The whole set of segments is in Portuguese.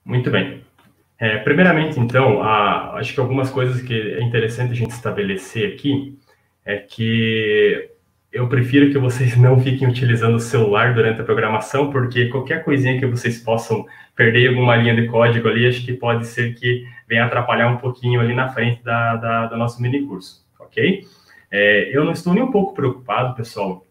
Muito bem. Primeiramente, então, acho que algumas coisas que é interessante a gente estabelecer aqui é que eu prefiro que vocês não fiquem utilizando o celular durante a programação, porque qualquer coisinha que vocês possam perder alguma linha de código ali, acho que pode ser que venha atrapalhar um pouquinho ali na frente do nosso mini curso, ok? Eu não estou nem um pouco preocupado, pessoal,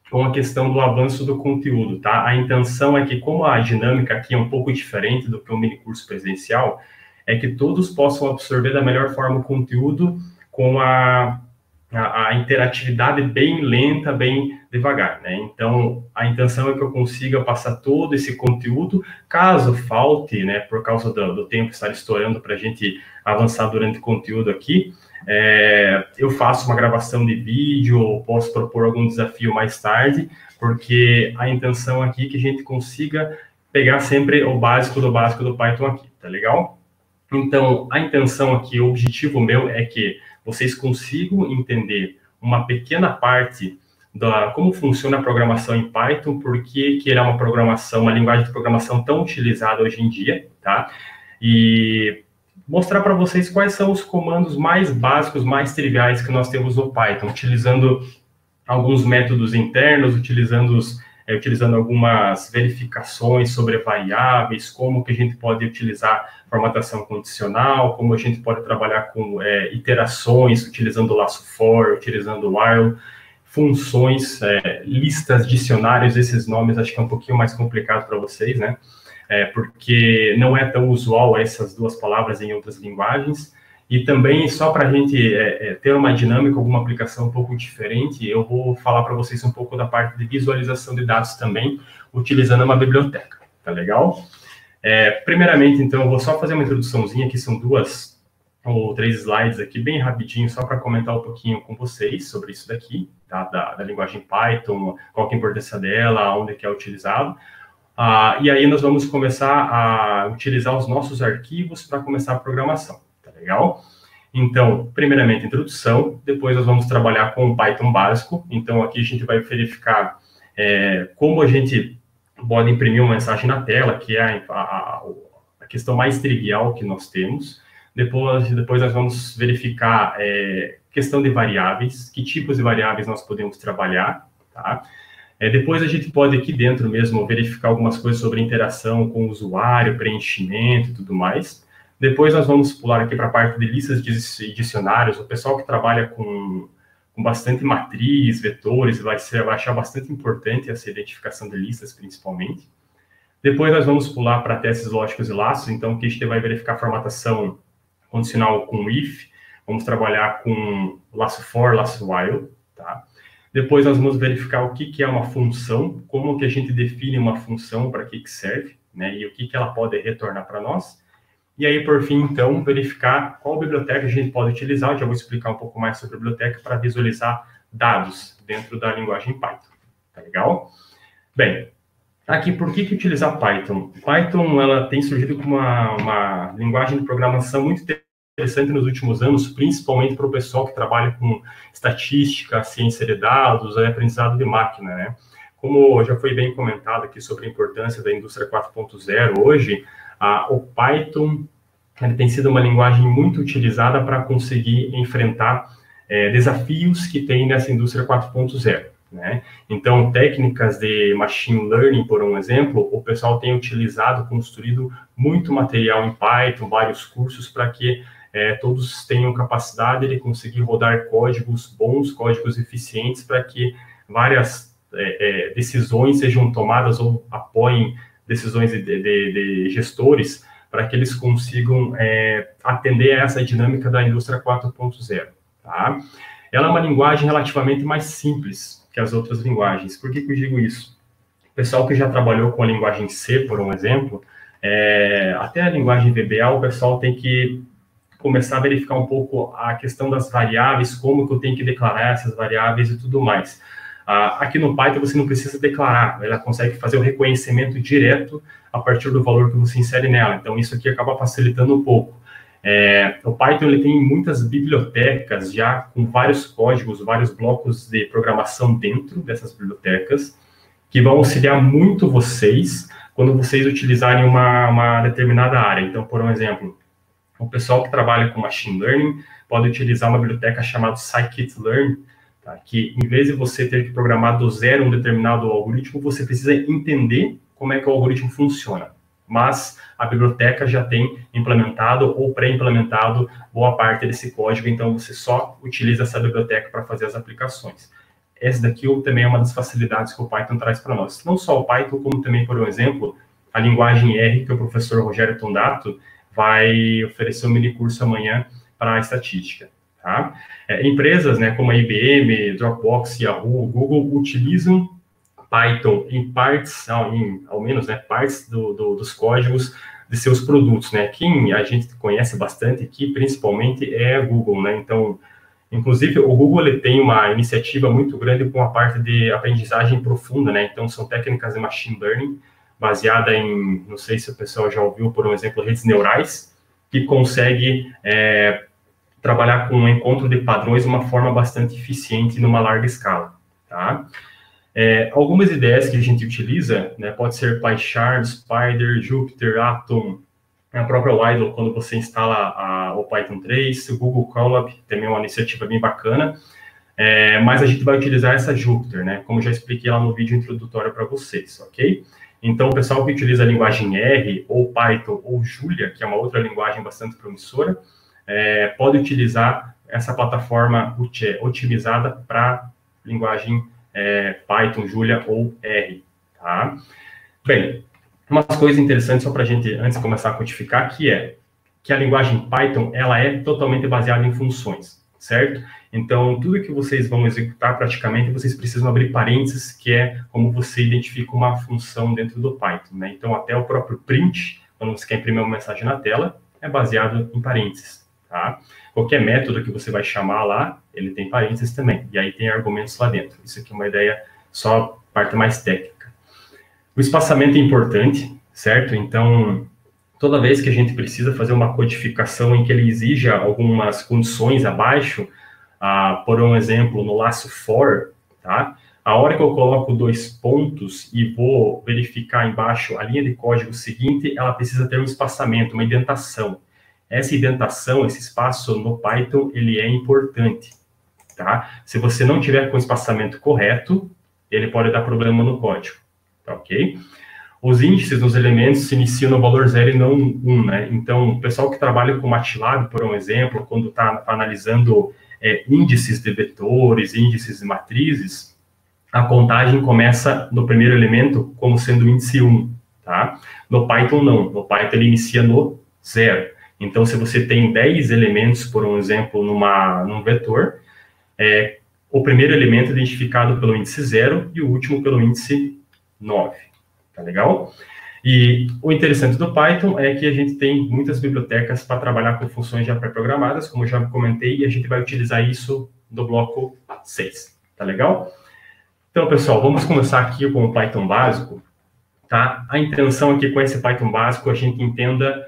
com a questão do avanço do conteúdo, tá? A intenção é que, como a dinâmica aqui é um pouco diferente do que um mini curso presencial, é que todos possam absorver da melhor forma o conteúdo com a interatividade bem lenta, bem devagar, né? Então, a intenção é que eu consiga passar todo esse conteúdo, caso falte, né, por causa do tempo estar estourando para a gente avançar durante o conteúdo aqui, eu faço uma gravação de vídeo, ou posso propor algum desafio mais tarde, porque a intenção aqui é que a gente consiga pegar sempre o básico do Python aqui, tá legal? Então, a intenção aqui, o objetivo meu é que vocês consigam entender uma pequena parte da como funciona a programação em Python, por que ele é uma linguagem de programação tão utilizada hoje em dia, tá? E mostrar para vocês quais são os comandos mais básicos, mais triviais que nós temos no Python, utilizando alguns métodos internos, utilizando algumas verificações sobre variáveis, como que a gente pode utilizar formatação condicional, como a gente pode trabalhar com iterações, utilizando o laço for, utilizando o while, funções, listas, dicionários, esses nomes acho que é um pouquinho mais complicado para vocês, né? Porque não é tão usual essas duas palavras em outras linguagens. E também, só para a gente ter uma dinâmica, alguma aplicação um pouco diferente, eu vou falar para vocês um pouco da parte de visualização de dados também, utilizando uma biblioteca, tá legal? Primeiramente, então, eu vou só fazer uma introduçãozinha, que são 2 ou 3 slides aqui, bem rapidinho, só para comentar um pouquinho com vocês sobre isso daqui, tá? da linguagem Python, qual que é a importância dela, onde que é utilizado. E aí nós vamos começar a utilizar os nossos arquivos para começar a programação, tá legal? Então, primeiramente, introdução, depois nós vamos trabalhar com o Python básico, então aqui a gente vai verificar como a gente pode imprimir uma mensagem na tela, que é a questão mais trivial que nós temos. Depois nós vamos verificar questão de variáveis, que tipos de variáveis nós podemos trabalhar, tá? Depois a gente pode aqui dentro mesmo verificar algumas coisas sobre interação com o usuário, preenchimento e tudo mais. Depois nós vamos pular aqui para a parte de listas e dicionários. O pessoal que trabalha com bastante matriz, vetores, vai achar bastante importante essa identificação de listas, principalmente. Depois nós vamos pular para testes lógicos e laços. Então, aqui a gente vai verificar a formatação condicional com if. Vamos trabalhar com laço for, laço while, tá? Depois nós vamos verificar o que é uma função, como que a gente define uma função, para que serve, né? E o que ela pode retornar para nós. E aí, por fim, então, verificar qual biblioteca a gente pode utilizar. Eu já vou explicar um pouco mais sobre a biblioteca para visualizar dados dentro da linguagem Python. Tá legal? Bem, aqui, por que utilizar Python? Python, ela tem surgido como uma linguagem de programação muito interessante nos últimos anos, principalmente para o pessoal que trabalha com estatística, ciência de dados, aprendizado de máquina, né? Como já foi bem comentado aqui sobre a importância da indústria 4.0 hoje, o Python tem sido uma linguagem muito utilizada para conseguir enfrentar desafios que tem nessa indústria 4.0, né? Então, técnicas de machine learning, por um exemplo, o pessoal tem utilizado, construído muito material em Python, vários cursos para que todos tenham capacidade de conseguir rodar códigos bons, códigos eficientes, para que várias decisões sejam tomadas ou apoiem decisões de gestores, para que eles consigam atender a essa dinâmica da indústria 4.0, tá? Ela é uma linguagem relativamente mais simples que as outras linguagens. Por que eu digo isso? O pessoal que já trabalhou com a linguagem C, por um exemplo, até a linguagem VBA, o pessoal tem que começar a verificar um pouco a questão das variáveis, como que eu tenho que declarar essas variáveis e tudo mais. Aqui no Python você não precisa declarar, ela consegue fazer o reconhecimento direto a partir do valor que você insere nela, então isso aqui acaba facilitando um pouco. O Python ele tem muitas bibliotecas já com vários códigos, vários blocos de programação dentro dessas bibliotecas, que vão auxiliar muito vocês quando vocês utilizarem uma determinada área. Então, por um exemplo, o pessoal que trabalha com Machine Learning pode utilizar uma biblioteca chamada Scikit-learn, tá? Que em vez de você ter que programar do zero um determinado algoritmo, você precisa entender como é que o algoritmo funciona. Mas a biblioteca já tem implementado ou pré-implementado boa parte desse código, então você só utiliza essa biblioteca para fazer as aplicações. Essa daqui também é uma das facilidades que o Python traz para nós. Não só o Python, como também, por exemplo, a linguagem R, que o professor Rogério Tondato vai oferecer um mini curso amanhã para a estatística. Tá? Empresas, né, como a IBM, Dropbox, Yahoo, Google, utilizam Python em partes, ao menos, né, partes dos códigos de seus produtos, né? Quem a gente conhece bastante aqui, principalmente, é a Google, né? Então, inclusive, o Google ele tem uma iniciativa muito grande com a parte de aprendizagem profunda, né? Então, são técnicas de machine learning baseada em, não sei se o pessoal já ouviu, por exemplo, redes neurais, que consegue trabalhar com o encontro de padrões de uma forma bastante eficiente numa larga escala, tá? Algumas ideias que a gente utiliza, né, pode ser PyCharm, Spider, Jupyter, Atom, a própria Widle, quando você instala o Python 3, o Google Colab, também é uma iniciativa bem bacana, mas a gente vai utilizar essa Jupyter, né, como já expliquei lá no vídeo introdutório para vocês, ok? Então, o pessoal que utiliza a linguagem R, ou Python, ou Julia, que é uma outra linguagem bastante promissora, pode utilizar essa plataforma otimizada para linguagem Python, Julia ou R, tá? Bem, umas coisas interessantes só para a gente, antes de começar a codificar, que a linguagem Python, ela é totalmente baseada em funções, certo? Então, tudo que vocês vão executar, praticamente, vocês precisam abrir parênteses, que é como você identifica uma função dentro do Python, né? Então, até o próprio print, quando você quer imprimir uma mensagem na tela, é baseado em parênteses, tá? Qualquer método que você vai chamar lá, ele tem parênteses também, e aí tem argumentos lá dentro. Isso aqui é uma ideia só parte mais técnica. O espaçamento é importante, certo? Então, toda vez que a gente precisa fazer uma codificação em que ele exija algumas condições abaixo, por um exemplo, no laço for, tá? A hora que eu coloco 2 pontos e vou verificar embaixo a linha de código seguinte, ela precisa ter um espaçamento, uma indentação. Essa indentação, esse espaço no Python, ele é importante, tá? Se você não tiver com o espaçamento correto, ele pode dar problema no código, tá ok? Os índices dos elementos se iniciam no valor 0 e não 1, né? Então, o pessoal que trabalha com MATLAB, por um exemplo, quando está analisando índices de vetores, índices de matrizes, a contagem começa no primeiro elemento como sendo o índice 1, tá? No Python, não. No Python, ele inicia no 0. Então, se você tem 10 elementos, por um exemplo, num vetor, o primeiro elemento é identificado pelo índice 0 e o último pelo índice 9. Tá legal? E o interessante do Python é que a gente tem muitas bibliotecas para trabalhar com funções já pré-programadas, como eu já comentei, e a gente vai utilizar isso no bloco 6. Tá legal? Então, pessoal, vamos começar aqui com o Python básico, tá? A intenção aqui com esse Python básico, a gente entenda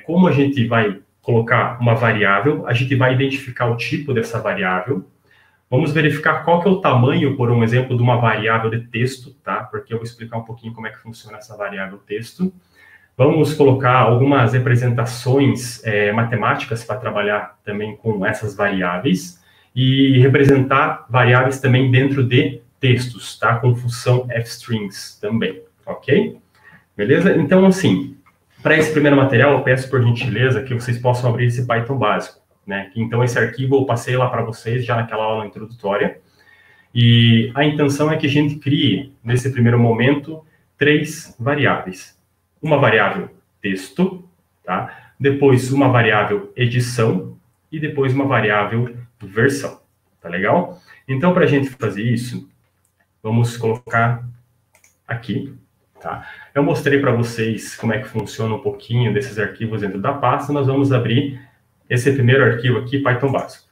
como a gente vai colocar uma variável, a gente vai identificar o tipo dessa variável, vamos verificar qual que é o tamanho, por um exemplo, de uma variável de texto, tá? Porque eu vou explicar um pouquinho como é que funciona essa variável texto. Vamos colocar algumas representações matemáticas para trabalhar também com essas variáveis e representar variáveis também dentro de textos, tá? Com função fstrings também, ok? Beleza? Então, assim, para esse primeiro material, eu peço por gentileza que vocês possam abrir esse Python básico, né? Então, esse arquivo eu passei lá para vocês já naquela aula introdutória. E a intenção é que a gente crie, nesse primeiro momento, 3 variáveis. Uma variável texto, tá? Depois uma variável edição e depois uma variável versão, tá legal? Então, para a gente fazer isso, vamos colocar aqui, tá? Eu mostrei para vocês como é que funciona um pouquinho desses arquivos dentro da pasta, nós vamos abrir esse primeiro arquivo aqui, Python básico.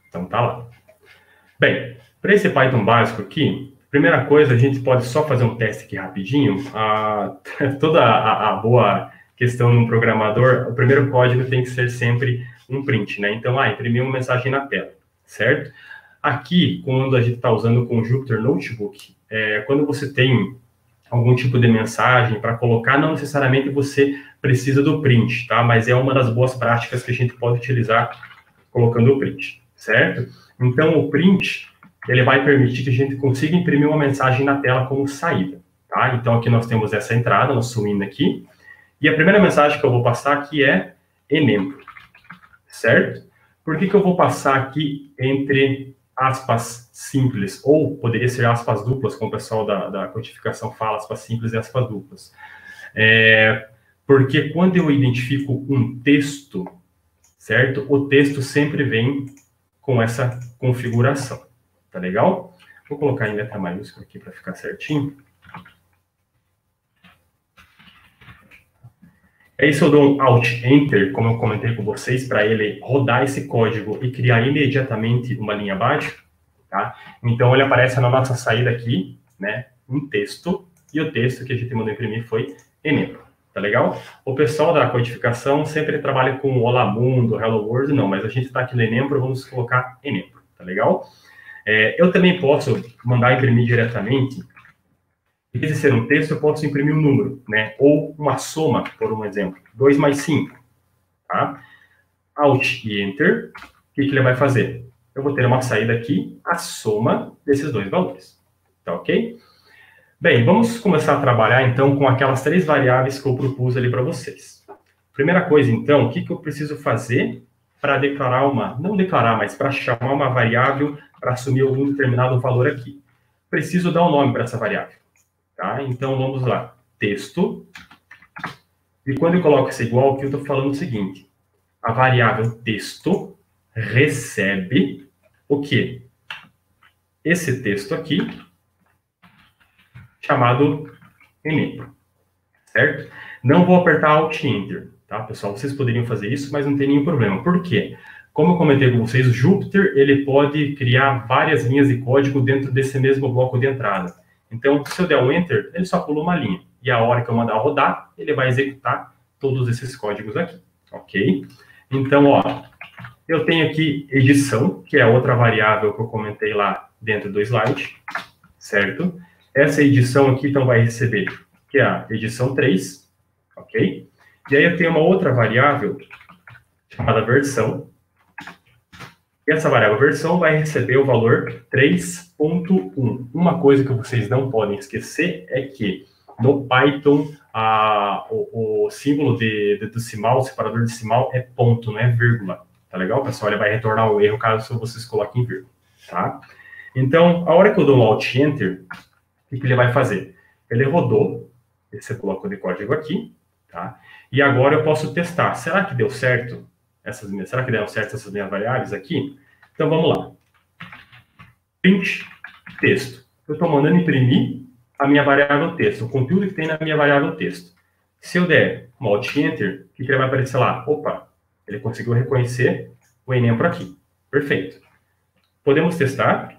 Então, tá lá. Bem, para esse Python básico aqui, primeira coisa, a gente pode só fazer um teste aqui rapidinho. Toda a boa questão no programador, o primeiro código tem que ser sempre um print, né? Então, imprimi uma mensagem na tela, certo? Aqui, quando a gente está usando com o Jupyter Notebook, quando você tem algum tipo de mensagem para colocar, não necessariamente você precisa do print, tá? Mas é uma das boas práticas que a gente pode utilizar colocando o print, certo? Então, o print, ele vai permitir que a gente consiga imprimir uma mensagem na tela como saída, tá? Então, aqui nós temos essa entrada, nós subindo aqui, e a primeira mensagem que eu vou passar aqui é Enem, certo? Por que eu vou passar aqui entre aspas simples, ou poderia ser aspas duplas, como o pessoal da codificação fala, aspas simples e aspas duplas? Porque quando eu identifico um texto, certo? O texto sempre vem com essa configuração, tá legal? Vou colocar em letra maiúscula aqui para ficar certinho. Aí, se eu dou um Alt Enter, como eu comentei com vocês, para ele rodar esse código e criar imediatamente uma linha abaixo, tá? Então, ele aparece na nossa saída aqui, né? Um texto, e o texto que a gente mandou imprimir foi Enem, tá legal? O pessoal da codificação sempre trabalha com Olá Mundo, Hello World, não, mas a gente está aqui no Enem, vamos colocar Enem, tá legal? Eu também posso mandar imprimir diretamente. Em vez de ser um texto, eu posso imprimir um número, né? Ou uma soma, por um exemplo. 2 mais 5, tá? Alt e Enter. O que ele vai fazer? Eu vou ter uma saída aqui, a soma desses dois valores. Tá ok? Bem, vamos começar a trabalhar, então, com aquelas 3 variáveis que eu propus ali para vocês. Primeira coisa, então, o que eu preciso fazer para declarar não declarar, mas para chamar uma variável para assumir algum determinado valor aqui? Preciso dar um nome para essa variável. Tá? Então, vamos lá. Texto. E quando eu coloco esse igual, aqui eu estou falando o seguinte. A variável texto recebe o quê? Esse texto aqui, chamado Enem. Certo? Não vou apertar Alt e Enter. Tá, pessoal? Vocês poderiam fazer isso, mas não tem nenhum problema. Por quê? Como eu comentei com vocês, o Jupyter ele pode criar várias linhas de código dentro desse mesmo bloco de entrada. Então, se eu der um Enter, ele só pula uma linha. E a hora que eu mandar rodar, ele vai executar todos esses códigos aqui. Ok? Então, ó, eu tenho aqui edição, que é a outra variável que eu comentei lá dentro do slide. Certo? Essa edição aqui, então, vai receber, que é a edição 3. Ok? E aí eu tenho uma outra variável, chamada versão. E essa variável versão vai receber o valor 3.1. Uma coisa que vocês não podem esquecer é que no Python o símbolo do decimal, o separador decimal é ponto, não é vírgula. Tá legal, pessoal? Ele vai retornar o erro caso vocês coloquem vírgula. Tá? Então, a hora que eu dou um Alt Enter, o que ele vai fazer? Ele rodou esse bloco de código aqui, tá? E agora eu posso testar. Será que deu certo? Será que deram certo essas minhas variáveis aqui? Então, vamos lá. Print texto. Eu estou mandando imprimir a minha variável texto, o conteúdo que tem na minha variável texto. Se eu der um Alt Enter, o que ele vai aparecer lá? Opa, ele conseguiu reconhecer o Enem por aqui. Perfeito. Podemos testar.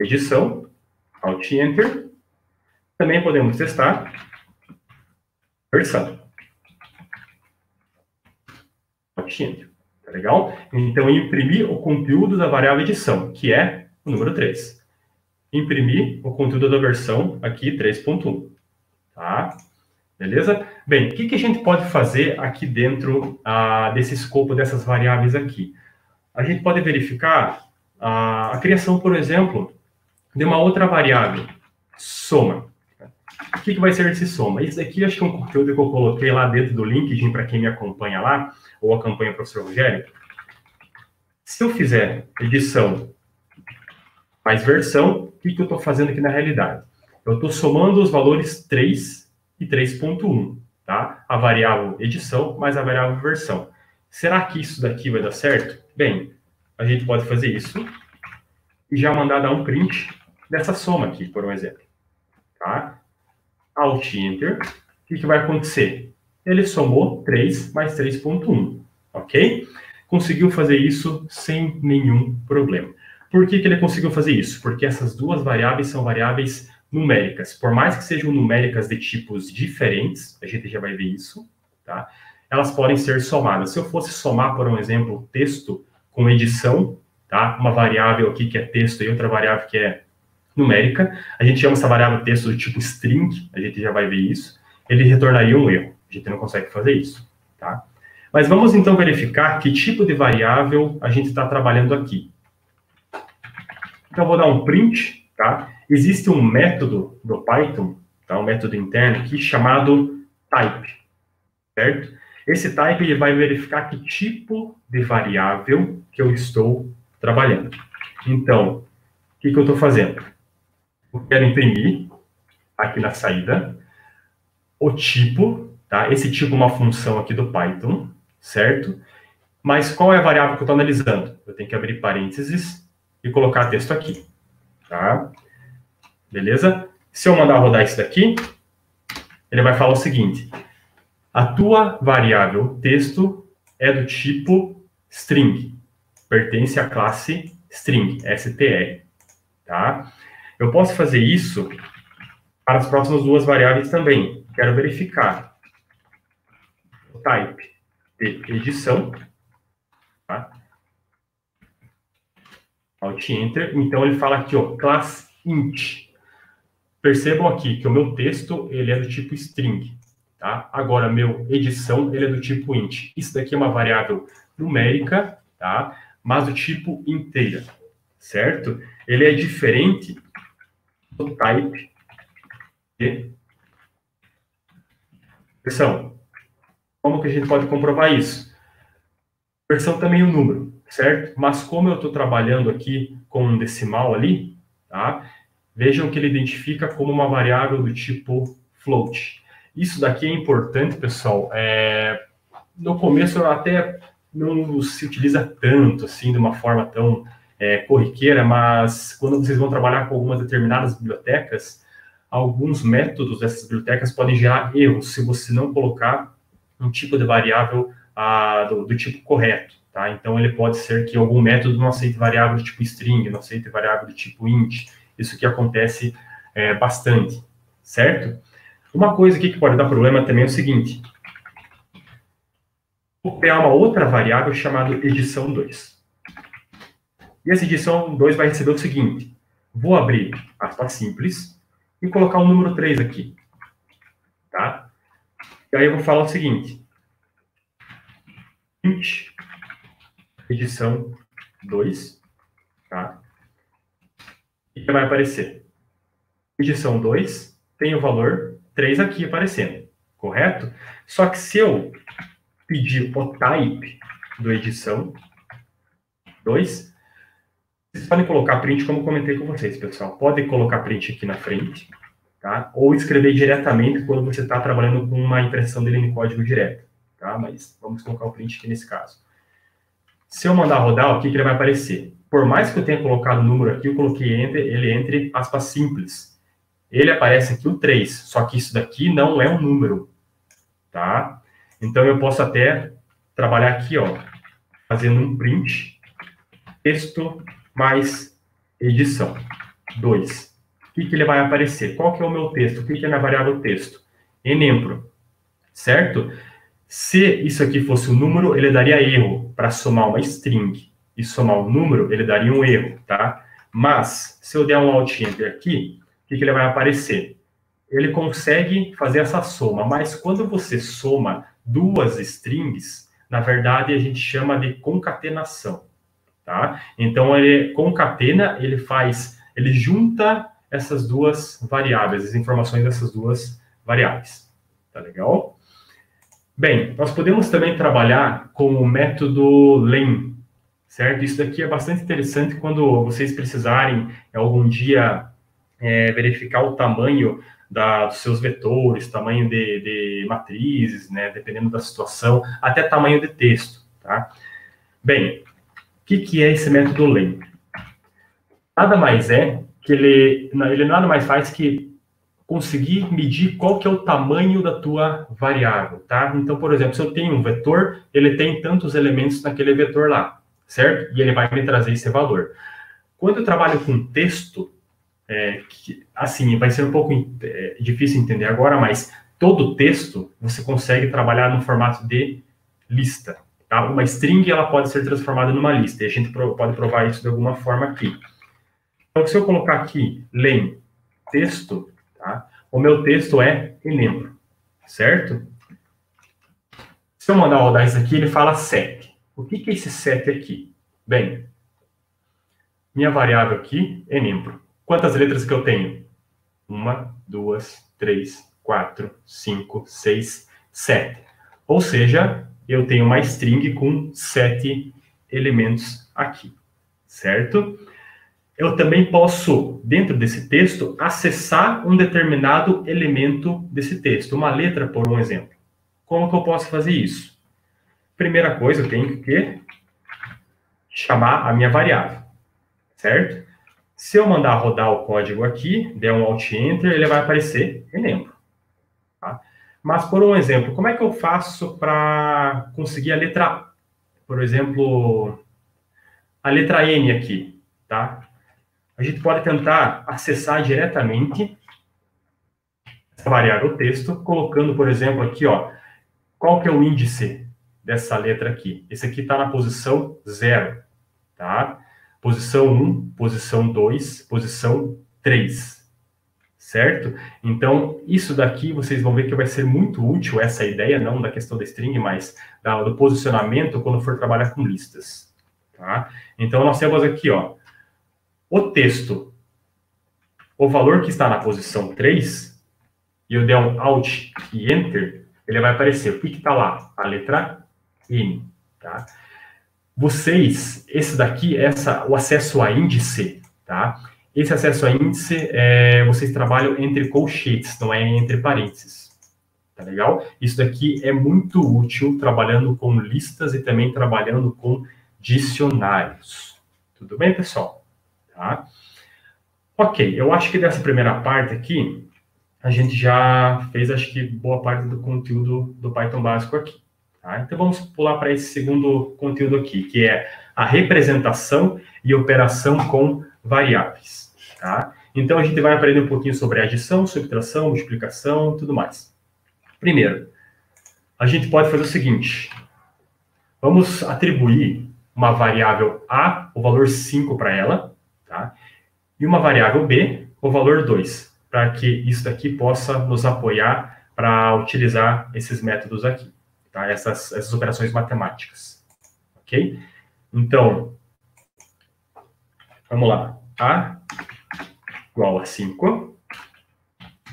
Edição, Alt Enter. Também podemos testar versão. Alt Enter. Tá legal? Então, imprimir o conteúdo da variável edição, que é o número 3. Imprimir o conteúdo da versão aqui, 3.1. Tá? Beleza? Bem, o que a gente pode fazer aqui dentro desse escopo dessas variáveis aqui? A gente pode verificar a criação, por exemplo, de uma outra variável, soma. O que vai ser esse soma? Isso daqui acho que é um conteúdo que eu coloquei lá dentro do LinkedIn para quem me acompanha lá, ou acompanha o professor Rogério. Se eu fizer edição mais versão, o que eu estou fazendo aqui na realidade? Eu estou somando os valores 3 e 3.1, tá? A variável edição mais a variável versão. Será que isso daqui vai dar certo? Bem, a gente pode fazer isso e já mandar dar um print dessa soma aqui, por um exemplo. Tá? Alt Enter. O que vai acontecer? Ele somou 3 mais 3.1, ok? Conseguiu fazer isso sem nenhum problema. Por que ele conseguiu fazer isso? Porque essas duas variáveis são variáveis numéricas. Por mais que sejam numéricas de tipos diferentes, a gente já vai ver isso, tá? Elas podem ser somadas. Se eu fosse somar, por um exemplo, texto com edição, tá? Uma variável aqui que é texto e outra variável que é numérica. A gente chama essa variável texto do tipo string, a gente já vai ver isso. Ele retornaria um erro. A gente não consegue fazer isso, tá? Mas vamos então verificar que tipo de variável a gente está trabalhando aqui. Então, eu vou dar um print, tá? Existe um método do Python, tá? Um método interno aqui chamado type, certo? Esse type ele vai verificar que tipo de variável que eu estou trabalhando. Então, o que eu estou fazendo? Eu quero imprimir aqui na saída o tipo, tá? Esse tipo é uma função aqui do Python, certo? Mas qual é a variável que eu estou analisando? Eu tenho que abrir parênteses e colocar texto aqui, tá? Beleza? Se eu mandar rodar isso daqui, ele vai falar o seguinte: a tua variável texto é do tipo string, pertence à classe string, str, tá? Eu posso fazer isso para as próximas duas variáveis também. Quero verificar o type de edição, tá? Alt Enter. Então, ele fala aqui, ó, class int. Percebam aqui que o meu texto, ele é do tipo string, tá? Agora, meu edição, ele é do tipo int. Isso daqui é uma variável numérica, tá? Mas do tipo inteira, certo? Ele é diferente do type de versão. Como que a gente pode comprovar isso? Versão também é um número, certo? Mas como eu estou trabalhando aqui com um decimal ali, tá? Vejam que ele identifica como uma variável do tipo float. Isso daqui é importante, pessoal. No começo até não se utiliza tanto, assim, de uma forma tão corriqueira, mas quando vocês vão trabalhar com algumas determinadas bibliotecas, alguns métodos dessas bibliotecas podem gerar erros se você não colocar um tipo de variável do tipo correto, tá? Então, ele pode ser que algum método não aceite variável do tipo string, não aceite variável do tipo int. Isso que acontece bastante, certo? Uma coisa aqui que pode dar problema também é o seguinte: vou criar uma outra variável chamada edição 2. E essa edição 2 vai receber o seguinte: vou abrir aspas simples e colocar o número 3 aqui, tá? E aí eu vou falar o seguinte: int edição 2, tá? E que vai aparecer? Edição 2 tem o valor 3 aqui aparecendo, correto? Só que se eu pedir o type do edição 2, vocês podem colocar print, como comentei com vocês, pessoal. Podem colocar print aqui na frente, tá? Ou escrever diretamente quando você está trabalhando com uma impressão dele em código direto, tá? Mas vamos colocar o print aqui nesse caso. Se eu mandar rodar, o que ele vai aparecer? Por mais que eu tenha colocado o número aqui, eu coloquei ele entre aspas simples. Ele aparece aqui o 3, só que isso daqui não é um número, tá? Então, eu posso até trabalhar aqui, ó, fazendo um print, texto mais edição 2. O que ele vai aparecer? Qual que é o meu texto? O que é a minha variável texto? Enempro, certo? Se isso aqui fosse um número, ele daria erro para somar uma string e somar um número, ele daria um erro, tá? Mas, se eu der um Alt Enter aqui, o que ele vai aparecer? Ele consegue fazer essa soma, mas quando você soma duas strings, na verdade, a gente chama de concatenação, tá? Então, ele concatena, ele junta essas duas variáveis, as informações dessas duas variáveis, tá legal? Bem, nós podemos também trabalhar com o método len, certo? Isso daqui é bastante interessante quando vocês precisarem, algum dia, verificar o tamanho dos seus vetores, tamanho de matrizes, né? Dependendo da situação, até tamanho de texto, tá? Bem, o que é esse método len? Nada mais é que ele nada mais faz que conseguir medir qual que é o tamanho da tua variável, tá? Então, por exemplo, se eu tenho um vetor, ele tem tantos elementos naquele vetor lá, certo? E ele vai me trazer esse valor. Quando eu trabalho com texto, assim, vai ser um pouco difícil entender agora, mas todo texto você consegue trabalhar no formato de lista, Tá? Uma string ela pode ser transformada numa lista, e a gente pode provar isso de alguma forma aqui. Então, se eu colocar aqui len texto, tá? O meu texto é enembro, certo? Se eu mandar rodar isso aqui, ele fala set. O que é esse set aqui? Bem, minha variável aqui é enembro. Quantas letras que eu tenho? 1, 2, 3, 4, 5, 6, 7. Ou seja, eu tenho uma string com 7 elementos aqui, certo? Eu também posso, dentro desse texto, acessar um determinado elemento desse texto, uma letra, por um exemplo. Como que eu posso fazer isso? Primeira coisa, eu tenho que chamar a minha variável, certo? Se eu mandar rodar o código aqui, der um Alt-Enter, ele vai aparecer enembro. Tá? Mas, por um exemplo, como é que eu faço para conseguir a letra, por exemplo, a letra N aqui, tá? A gente pode tentar acessar diretamente essa variável texto, colocando, por exemplo, aqui, ó, qual que é o índice dessa letra aqui? Esse aqui está na posição 0, tá? Posição 1, posição 2, posição 3, certo? Então, isso daqui vocês vão ver que vai ser muito útil, essa ideia, não da questão da string, mas do posicionamento quando for trabalhar com listas, tá? Então, nós temos aqui, ó, o texto, o valor que está na posição 3, e eu der um Alt e Enter, ele vai aparecer. O que está lá? A letra N, tá? Vocês, esse daqui, o acesso a índice, tá? Esse acesso a índice, vocês trabalham entre colchetes, não é entre parênteses, tá legal? Isso daqui é muito útil trabalhando com listas e também trabalhando com dicionários. Tudo bem, pessoal? Tá? Ok, eu acho que dessa primeira parte aqui, a gente já fez, acho que, boa parte do conteúdo do Python básico aqui. Tá? Então, vamos pular para esse segundo conteúdo aqui, que é a representação e operação com variáveis. Tá? Então, a gente vai aprender um pouquinho sobre adição, subtração, multiplicação, tudo mais. Primeiro, a gente pode fazer o seguinte. Vamos atribuir uma variável A, o valor 5 para ela, tá? E uma variável B, o valor 2, para que isso daqui possa nos apoiar para utilizar esses métodos aqui, tá? Essas operações matemáticas, ok? Então, vamos lá. A igual a 5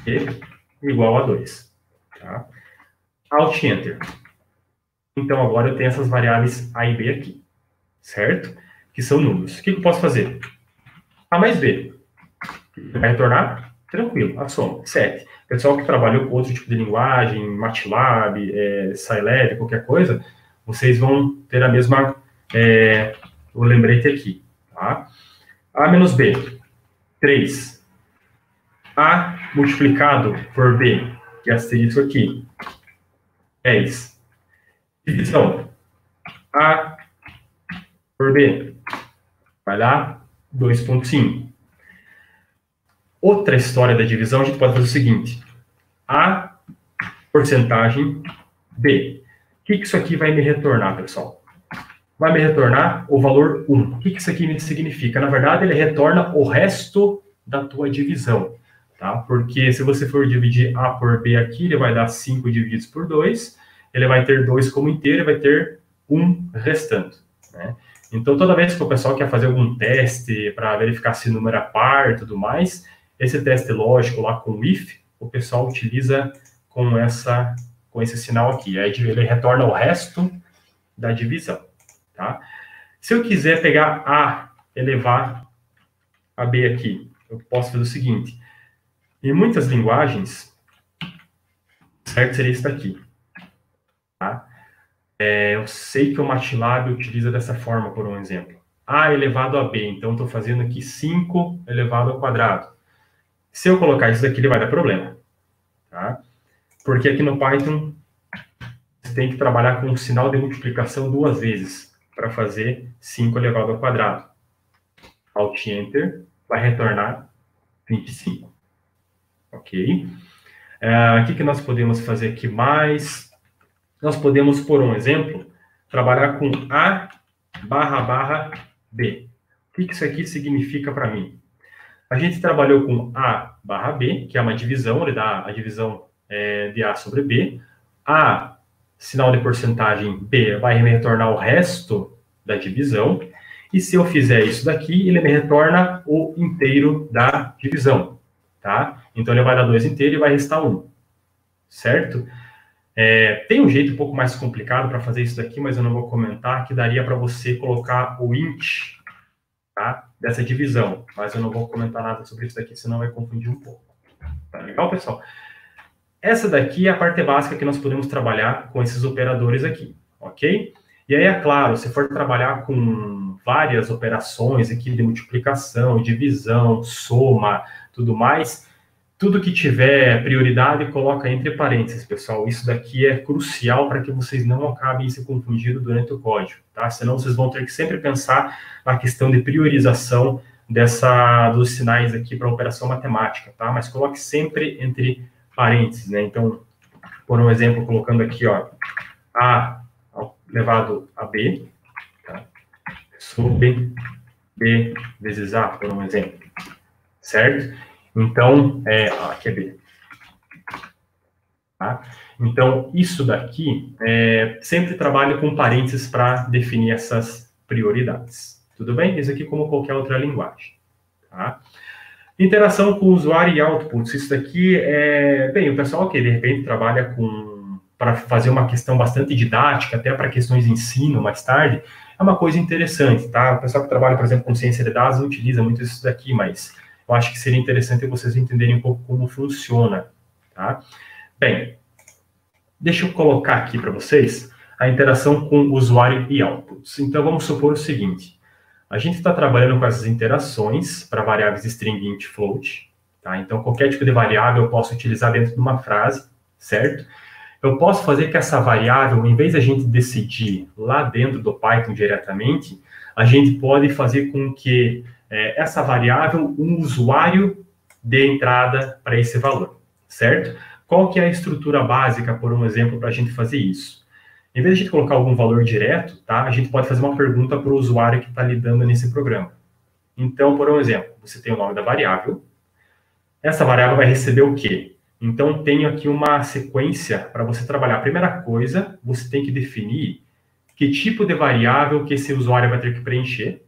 e igual a 2, tá? Alt Enter. Então, agora eu tenho essas variáveis A e B aqui, certo? Que são números. O que eu posso fazer? A mais B. Vai retornar? Tranquilo, a soma, 7. Pessoal que trabalhou com outro tipo de linguagem, MATLAB, Scilab, qualquer coisa, vocês vão ter a mesma, o lembrete aqui, tá? A menos B, 3. A multiplicado por B, que é asterisco aqui, 10. Divisão. A por B, vai dar 2,5. Outra história da divisão, a gente pode fazer o seguinte. A porcentagem B. O que isso aqui vai me retornar, pessoal? Vai me retornar o valor 1. O que isso aqui significa? Na verdade, ele retorna o resto da tua divisão, tá? Porque se você for dividir A por B aqui, ele vai dar 5 divididos por 2, ele vai ter 2 como inteiro e vai ter 1 restando, né? Então, toda vez que o pessoal quer fazer algum teste para verificar se o número é par e tudo mais, esse teste lógico lá com o if, o pessoal utiliza com esse sinal aqui. Aí ele retorna o resto da divisão, tá? Se eu quiser pegar A, elevar a B aqui, eu posso fazer o seguinte. Em muitas linguagens, certo, seria isso daqui, tá? Eu sei que o MATLAB utiliza dessa forma, por um exemplo. A elevado a B, então estou fazendo aqui 5 elevado ao quadrado. Se eu colocar isso daqui, ele vai dar problema, tá? Porque aqui no Python, você tem que trabalhar com um sinal de multiplicação 2 vezes para fazer 5 elevado ao quadrado. Alt Enter vai retornar 25. Ok? O que nós podemos fazer aqui mais? Nós podemos, por um exemplo, trabalhar com A barra B. O que isso aqui significa para mim? A gente trabalhou com A barra B, que é uma divisão, ele dá a divisão de A sobre B. A, sinal de porcentagem, B vai me retornar o resto da divisão. E se eu fizer isso daqui, ele me retorna o inteiro da divisão, tá? Então, ele vai dar 2 inteiros e vai restar 1, certo? Tem um jeito um pouco mais complicado para fazer isso daqui, mas eu não vou comentar, que daria para você colocar o int, tá? Dessa divisão, mas eu não vou comentar nada sobre isso daqui, senão vai confundir um pouco. Tá legal, pessoal? Essa daqui é a parte básica que nós podemos trabalhar com esses operadores aqui, ok? E aí, é claro, se for trabalhar com várias operações aqui de multiplicação, divisão, soma, tudo mais, tudo que tiver prioridade, coloca entre parênteses, pessoal. Isso daqui é crucial para que vocês não acabem se confundindo durante o código, tá? Senão vocês vão ter que sempre pensar na questão de priorização dos sinais aqui para operação matemática, tá? Mas coloque sempre entre parênteses, né? Então, por um exemplo, colocando aqui, ó, A elevado a B, tá? Sobre B vezes A, por um exemplo, certo? Então, aqui é B. Tá? Então, isso daqui, sempre trabalho com parênteses para definir essas prioridades. Tudo bem? Isso aqui como qualquer outra linguagem. Tá? Interação com o usuário e outputs. Isso daqui bem, o pessoal que de repente trabalha para fazer uma questão bastante didática, até para questões de ensino mais tarde, é uma coisa interessante, tá? O pessoal que trabalha, por exemplo, com ciência de dados não utiliza muito isso daqui, mas eu acho que seria interessante vocês entenderem um pouco como funciona, tá? Bem, deixa eu colocar aqui para vocês a interação com o usuário e outputs. Então, vamos supor o seguinte. A gente está trabalhando com essas interações para variáveis string, int, float, tá? Então, qualquer tipo de variável eu posso utilizar dentro de uma frase, certo? Eu posso fazer que essa variável, em vez de a gente decidir lá dentro do Python diretamente, a gente pode fazer com que essa variável, um usuário dê entrada para esse valor, certo? Qual que é a estrutura básica, por um exemplo, para a gente fazer isso? Em vez de a gente colocar algum valor direto, tá? A gente pode fazer uma pergunta para o usuário que está lidando nesse programa. Então, por um exemplo, você tem o nome da variável. Essa variável vai receber o quê? Então, tenho aqui uma sequência para você trabalhar. A primeira coisa, você tem que definir que tipo de variável que esse usuário vai ter que preencher.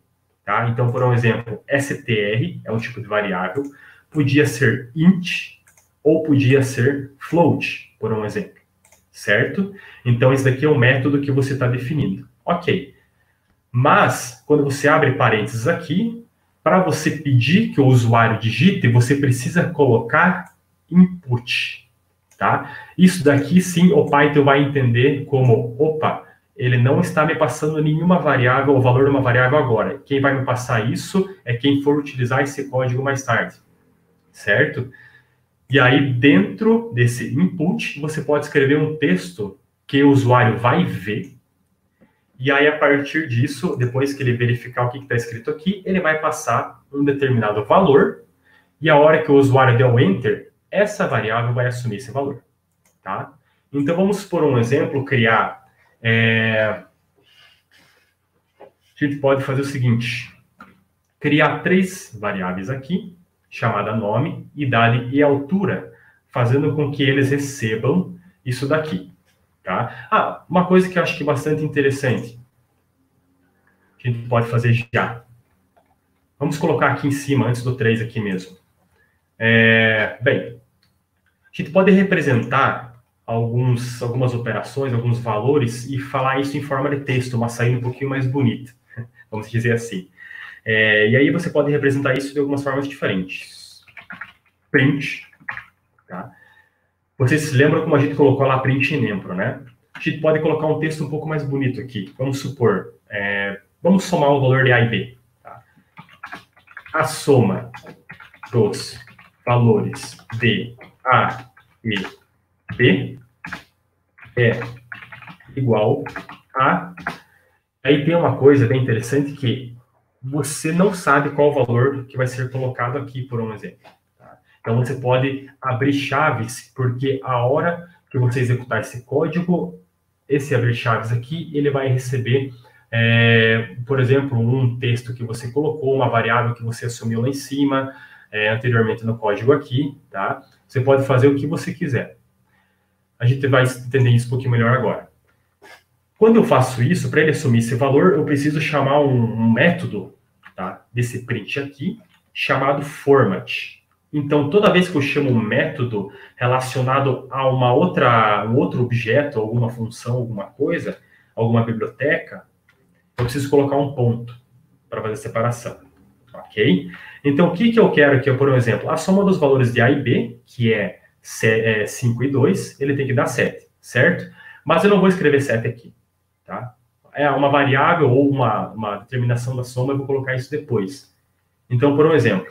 Tá? Então, por um exemplo, str é um tipo de variável. Podia ser int ou podia ser float, por um exemplo. Certo? Então, esse daqui é o método que você está definindo. Ok. Mas, quando você abre parênteses aqui, para você pedir que o usuário digite, você precisa colocar input, tá? Isso daqui, sim, o Python vai entender como, opa, ele não está me passando nenhuma variável, o valor de uma variável agora. Quem vai me passar isso é quem for utilizar esse código mais tarde, certo? E aí, dentro desse input, você pode escrever um texto que o usuário vai ver, e aí, a partir disso, depois que ele verificar o que está escrito aqui, ele vai passar um determinado valor, e a hora que o usuário der o enter, essa variável vai assumir esse valor, tá? Então, vamos, por um exemplo, criar... A gente pode fazer o seguinte, criar 3 variáveis aqui, chamada nome, idade e altura, fazendo com que eles recebam isso daqui, tá? Uma coisa que eu acho que é bastante interessante, que a gente pode fazer já. Vamos colocar aqui em cima, antes do 3 aqui mesmo. Bem, a gente pode representar algumas operações, alguns valores, e falar isso em forma de texto, uma saída um pouquinho mais bonita, vamos dizer assim. E aí você pode representar isso de algumas formas diferentes. Print, tá? Vocês se lembram como a gente colocou lá print em membro, né? A gente pode colocar um texto um pouco mais bonito aqui. Vamos supor, vamos somar o valor de A e B. Tá? A soma dos valores de A e B é igual a... Aí tem uma coisa bem interessante que você não sabe qual o valor que vai ser colocado aqui, por um exemplo. Tá? Então, você pode abrir chaves, porque a hora que você executar esse código, esse abrir chaves aqui, ele vai receber, por exemplo, um texto que você colocou, uma variável que você assumiu lá em cima, anteriormente no código aqui, tá? Você pode fazer o que você quiser. A gente vai entender isso um pouquinho melhor agora. Quando eu faço isso, para ele assumir esse valor, eu preciso chamar um método, tá, desse print aqui, chamado format. Então, toda vez que eu chamo um método relacionado a um outro objeto, alguma função, alguma coisa, alguma biblioteca, eu preciso colocar um ponto para fazer a separação, ok? Então, o que eu quero aqui, por exemplo, a soma dos valores de A e B, que é 5 e 2, ele tem que dar 7, certo? Mas eu não vou escrever 7 aqui, tá? É uma variável ou uma determinação da soma, eu vou colocar isso depois. Então, por um exemplo,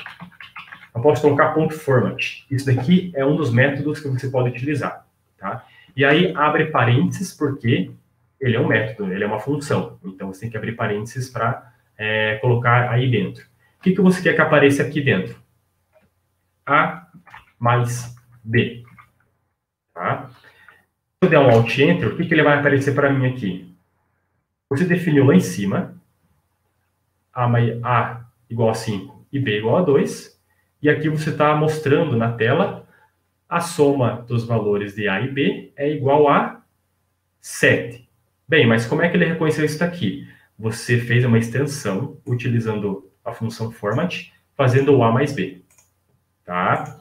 eu posso colocar ponto .format. Isso daqui é um dos métodos que você pode utilizar, tá? E aí, abre parênteses, porque ele é um método, ele é uma função. Então, você tem que abrir parênteses para colocar aí dentro. O que você quer que apareça aqui dentro? A mais B, tá? Se eu der um Alt Enter, o que ele vai aparecer para mim aqui? Você definiu lá em cima A igual a 5 e B igual a 2, e aqui você está mostrando na tela a soma dos valores de A e B é igual a 7. Bem, mas como é que ele reconheceu isso daqui? Você fez uma extensão utilizando a função format, fazendo o A mais B, tá?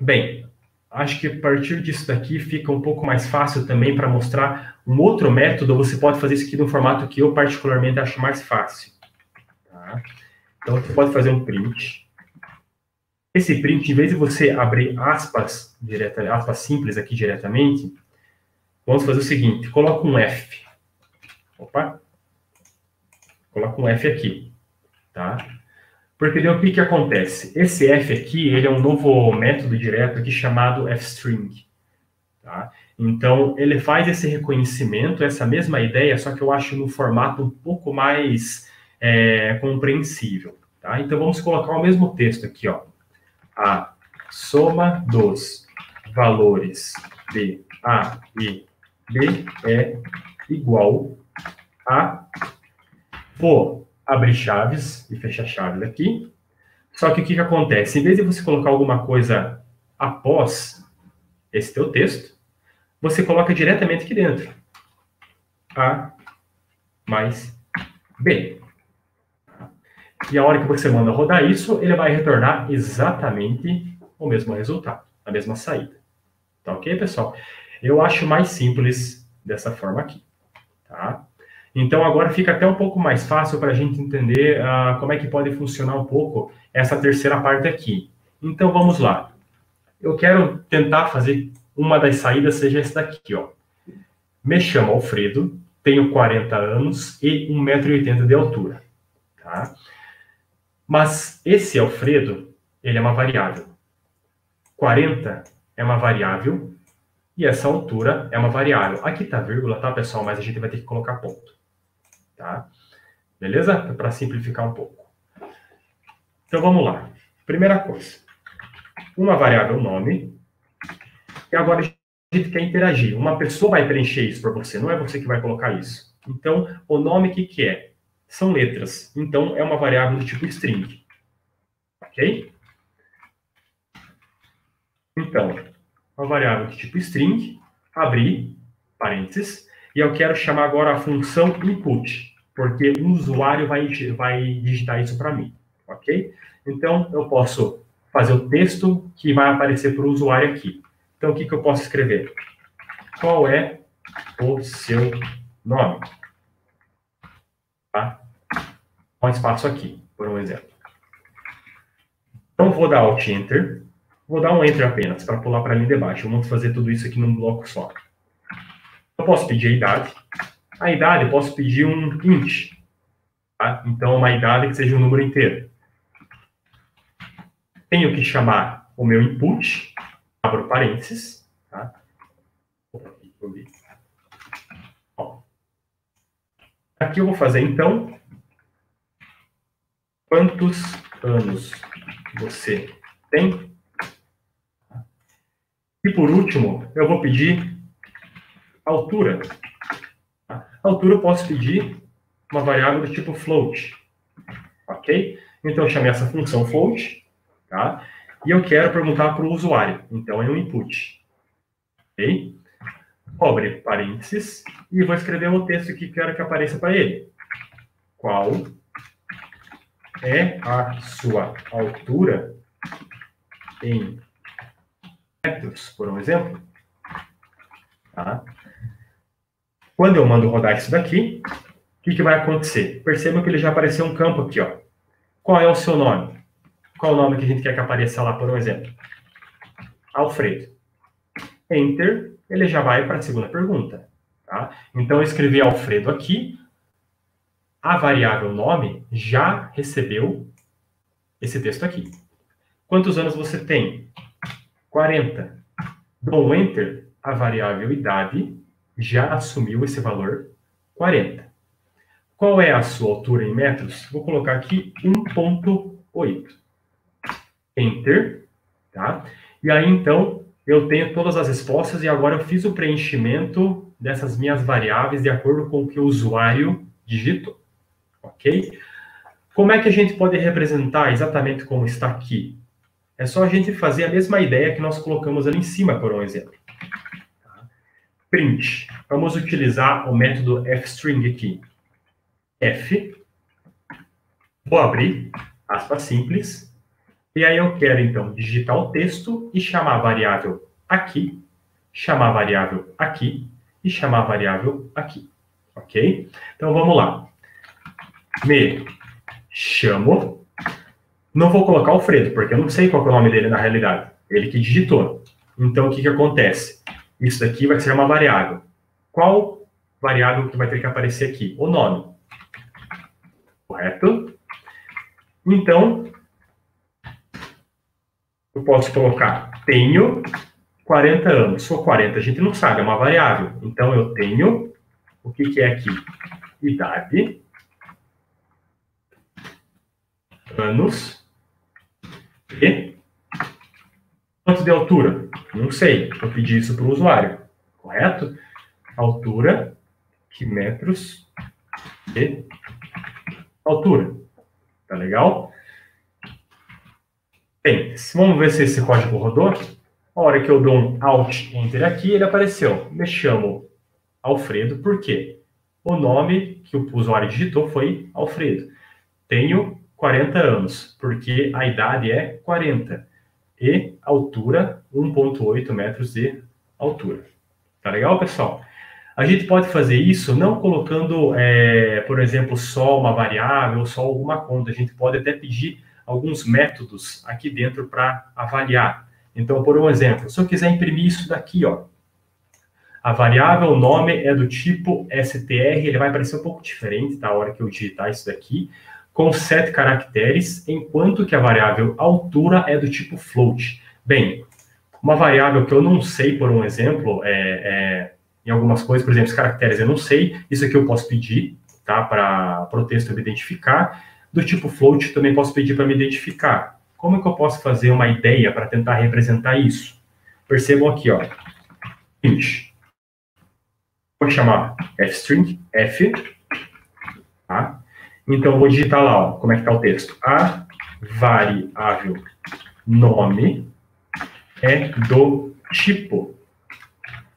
Bem, acho que a partir disso daqui fica um pouco mais fácil também para mostrar um outro método. Você pode fazer isso aqui no formato que eu particularmente acho mais fácil, tá? Então, você pode fazer um print. Esse print, em vez de você abrir aspas simples aqui diretamente, vamos fazer o seguinte, coloca um F. Opa! Coloca um F aqui, tá? Porque daí o que acontece? Esse F aqui, ele é um novo método direto aqui chamado fstring, tá? Então, ele faz esse reconhecimento, essa mesma ideia, só que eu acho no formato um pouco mais compreensível, tá? Então, vamos colocar o mesmo texto aqui, ó. A soma dos valores de A e B é igual a... Vou abrir chaves e fechar chaves aqui. Só que o que acontece? Em vez de você colocar alguma coisa após esse teu texto, você coloca diretamente aqui dentro. A mais B. E a hora que você manda rodar isso, ele vai retornar exatamente o mesmo resultado, a mesma saída. Tá ok, pessoal? Eu acho mais simples dessa forma aqui, tá? Então, agora fica até um pouco mais fácil para a gente entender como é que pode funcionar um pouco essa terceira parte aqui. Então, vamos lá. Eu quero tentar fazer uma das saídas seja essa daqui, ó. Me chamo Alfredo, tenho 40 anos e 1,80 m de altura, tá? Mas esse Alfredo, ele é uma variável. 40 é uma variável e essa altura é uma variável. Aqui tá vírgula, tá, pessoal? Mas a gente vai ter que colocar ponto, tá? Beleza? Para simplificar um pouco. Então, vamos lá. Primeira coisa. Uma variável nome. E agora a gente quer interagir. Uma pessoa vai preencher isso para você, não é você que vai colocar isso. Então, o nome, o que é? São letras. Então, é uma variável do tipo string. Ok? Então, uma variável do tipo string, abrir, parênteses, e eu quero chamar agora a função input, porque um usuário vai digitar isso para mim. Ok? Então, eu posso fazer o texto que vai aparecer para o usuário aqui. Então, o que eu posso escrever? Qual é o seu nome? Tá? Um espaço aqui, por um exemplo. Então, vou dar Alt Enter. Vou dar um Enter apenas, para pular para a linha de baixo. Vamos fazer tudo isso aqui num bloco só. Eu posso pedir a idade. A idade, eu posso pedir um int. Tá? Então, uma idade que seja um número inteiro. Tenho que chamar o meu input. Abro parênteses. Tá? Aqui eu vou fazer, então, quantos anos você tem? E por último, eu vou pedir Altura. A altura eu posso pedir uma variável do tipo float. Ok? Então, eu chamei essa função float, tá? E eu quero perguntar para o usuário. Então, é um input. Ok? Abre parênteses e vou escrever o texto que quero que apareça para ele. Qual é a sua altura em metros, por um exemplo? Tá? Quando eu mando rodar isso daqui, o que vai acontecer? Percebam que ele já apareceu um campo aqui, ó. Qual é o seu nome? Qual é o nome que a gente quer que apareça lá, por um exemplo? Alfredo. Enter, ele já vai para a segunda pergunta. Tá? Então, eu escrevi Alfredo aqui. A variável nome já recebeu esse texto aqui. Quantos anos você tem? 40. Dou Enter, a variável idade já assumiu esse valor 40. Qual é a sua altura em metros? Vou colocar aqui 1,8. Enter, tá? E aí, então, eu tenho todas as respostas e agora eu fiz o preenchimento dessas minhas variáveis de acordo com o que o usuário digitou, ok? Como é que a gente pode representar exatamente como está aqui? É só a gente fazer a mesma ideia que nós colocamos ali em cima, por um exemplo. Print. Vamos utilizar o método fstring aqui. F. Vou abrir, aspas simples. E aí eu quero, então, digitar o texto e chamar a variável aqui, chamar a variável aqui e chamar a variável aqui. Ok? Então, vamos lá. Me chamo. Não vou colocar Alfredo, porque eu não sei qual é o nome dele na realidade. Ele que digitou. Então, o que acontece? Isso daqui vai ser uma variável. Qual variável que vai ter que aparecer aqui? O nome. Correto? Então, eu posso colocar tenho 40 anos. Sou 40, a gente não sabe, é uma variável. Então, eu tenho, o que é aqui? Idade, anos e quanto de altura? Não sei, eu pedi isso para o usuário, correto? Altura, que metros e altura. Tá legal? Bem, vamos ver se esse código rodou. A hora que eu dou um Alt Enter aqui, ele apareceu. Me chamo Alfredo, por quê? O nome que o usuário digitou foi Alfredo. Tenho 40 anos, porque a idade é 40. E altura, 1,8 metros de altura. Tá legal, pessoal? A gente pode fazer isso não colocando, por exemplo, só uma variável ou só alguma conta. A gente pode até pedir alguns métodos aqui dentro para avaliar. Então, por um exemplo, se eu quiser imprimir isso daqui, ó, a variável nome é do tipo str, ele vai aparecer um pouco diferente, tá? A hora que eu digitar isso daqui, com 7 caracteres, enquanto que a variável altura é do tipo float. Bem, uma variável que eu não sei, por um exemplo, em algumas coisas, por exemplo, os caracteres eu não sei, isso aqui eu posso pedir, tá? Para o texto me identificar. Do tipo float, também posso pedir para me identificar. Como é que eu posso fazer uma ideia para tentar representar isso? Percebam aqui, ó. Print. Vou chamar fstring, F, tá? Então, eu vou digitar lá, ó, como é que está o texto. A variável nome é do tipo.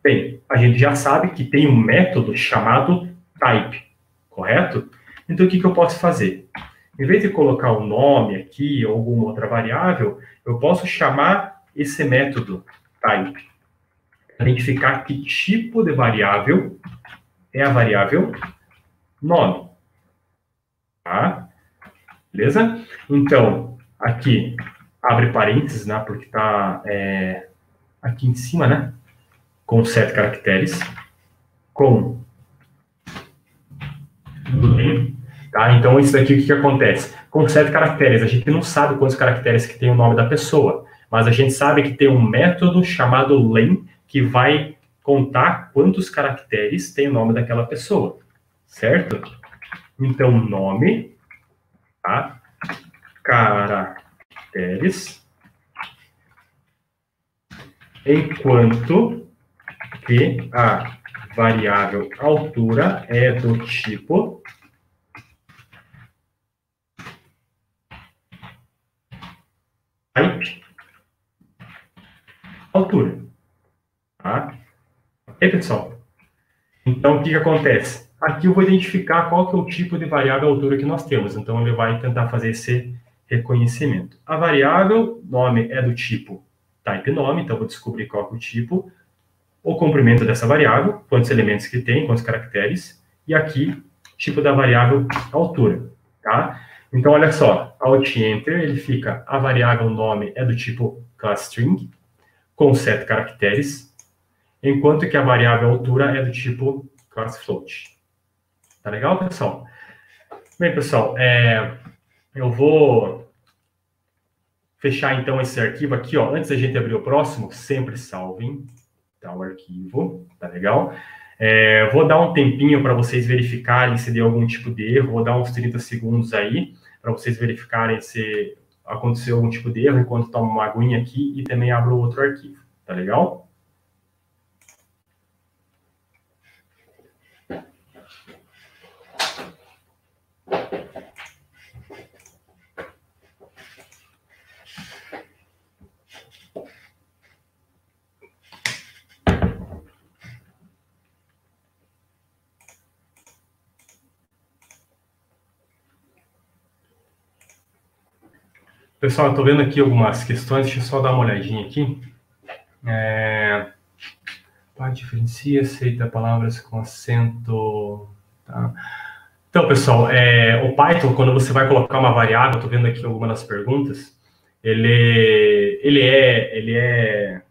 Bem, a gente já sabe que tem um método chamado type, correto? Então, o que eu posso fazer? Em vez de colocar o nome aqui ou alguma outra variável, eu posso chamar esse método type para identificar que tipo de variável é a variável nome. Tá? Beleza? Então, aqui, abre parênteses, né? Porque está aqui em cima, né? Com 7 caracteres. Com tá? Então, isso daqui, o que acontece? Com 7 caracteres, a gente não sabe quantos caracteres que tem o nome da pessoa, mas a gente sabe que tem um método chamado len que vai contar quantos caracteres tem o nome daquela pessoa, certo? Então, nome, tá? Caracteres, enquanto que a variável altura é do tipo type altura. Tá? Ok, pessoal? Então, o que acontece? Aqui eu vou identificar qual que é o tipo de variável altura que nós temos. Então, ele vai tentar fazer esse reconhecimento. A variável nome é do tipo type nome, então eu vou descobrir qual que é o tipo, o comprimento dessa variável, quantos elementos que tem, quantos caracteres, e aqui, tipo da variável altura, tá? Então, olha só, Alt Enter, ele fica, a variável nome é do tipo classString, com 7 caracteres, enquanto que a variável altura é do tipo classFloat. Tá legal, pessoal? Bem, pessoal, eu vou fechar, então, esse arquivo aqui, ó. Antes da gente abrir o próximo, sempre salvem, tá, o arquivo, tá legal? Vou dar um tempinho para vocês verificarem se deu algum tipo de erro, vou dar uns 30 segundos aí, para vocês verificarem se aconteceu algum tipo de erro, enquanto tomo uma aguinha aqui e também abro outro arquivo, tá legal? Pessoal, eu estou vendo aqui algumas questões, deixa eu só dar uma olhadinha aqui. Diferencia, aceita palavras com acento. Tá? Então, pessoal, o Python, quando você vai colocar uma variável, estou vendo aqui algumas das perguntas, ele é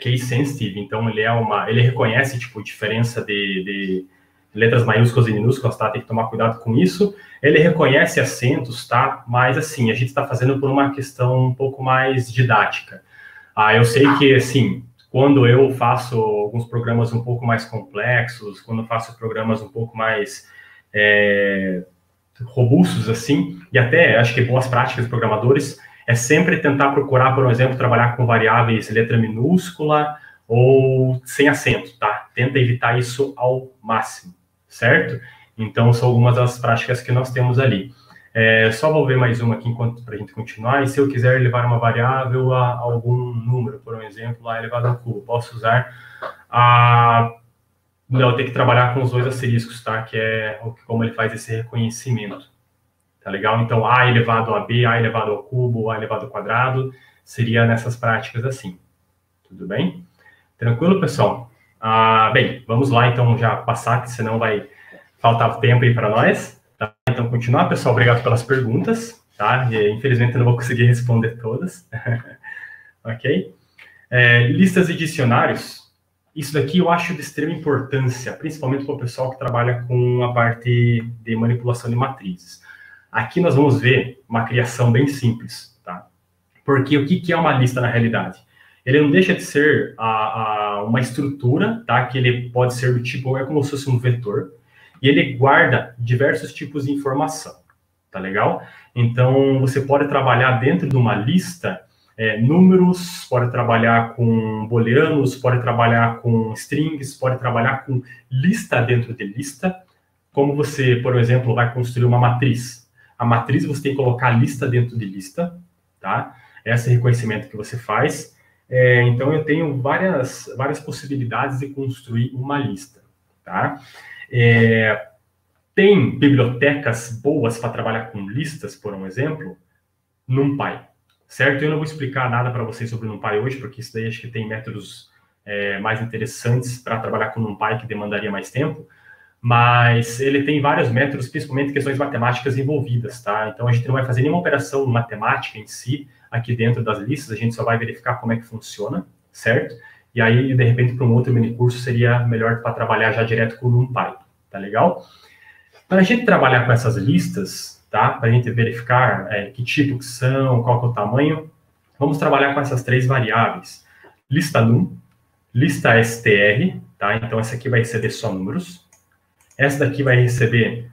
case sensitive, então ele reconhece tipo diferença de letras maiúsculas e minúsculas, tá? Tem que tomar cuidado com isso. Ele reconhece acentos, tá? Mas assim, a gente está fazendo por uma questão um pouco mais didática. Eu sei que assim, quando eu faço alguns programas um pouco mais complexos, quando eu faço programas um pouco mais robustos assim, e até acho que boas práticas de programadores, é sempre tentar procurar, por exemplo, trabalhar com variáveis letra minúscula ou sem acento, tá? Tenta evitar isso ao máximo, certo? Então, são algumas das práticas que nós temos ali. Só vou ver mais uma aqui para a gente continuar, e se eu quiser levar uma variável a algum número, por exemplo, elevado ao cubo, posso usar Não, eu tenho que trabalhar com os dois asteriscos, tá? Que é como ele faz esse reconhecimento. Tá legal? Então, A elevado a B, A elevado ao cubo, A elevado ao quadrado, seria nessas práticas assim. Tudo bem? Tranquilo, pessoal? Bem, vamos lá, então, já passar, que senão vai faltar tempo aí para nós. Tá? Então, continuar, pessoal. Obrigado pelas perguntas, tá? Infelizmente, eu não vou conseguir responder todas. Ok? Listas e dicionários. Isso daqui eu acho de extrema importância, principalmente para o pessoal que trabalha com a parte de manipulação de matrizes. Aqui nós vamos ver uma criação bem simples, tá? Porque o que é uma lista na realidade? Ele não deixa de ser uma estrutura, tá? Que ele pode ser do tipo, como se fosse um vetor, e ele guarda diversos tipos de informação, tá legal? Então, você pode trabalhar dentro de uma lista números, pode trabalhar com booleanos, pode trabalhar com strings, pode trabalhar com lista dentro de lista, como você, por exemplo, vai construir uma matriz. A matriz você tem que colocar lista dentro de lista, tá? Esse é o reconhecimento que você faz. Então, eu tenho várias possibilidades de construir uma lista, tá? Tem bibliotecas boas para trabalhar com listas, por um exemplo, NumPy, certo? Eu não vou explicar nada para vocês sobre NumPy hoje, porque isso daí acho que tem métodos mais interessantes para trabalhar com NumPy, que demandaria mais tempo, mas ele tem vários métodos, principalmente questões matemáticas envolvidas, tá? Então, a gente não vai fazer nenhuma operação matemática em si aqui dentro das listas, a gente só vai verificar como é que funciona, certo? E aí, de repente, para um outro minicurso, seria melhor para trabalhar já direto com o NumPy, tá legal? Para a gente trabalhar com essas listas, tá? Para a gente verificar que tipo que são, qual que é o tamanho, vamos trabalhar com essas 3 variáveis. Lista num, lista str, tá? Então, essa aqui vai receber só números. Essa daqui vai receber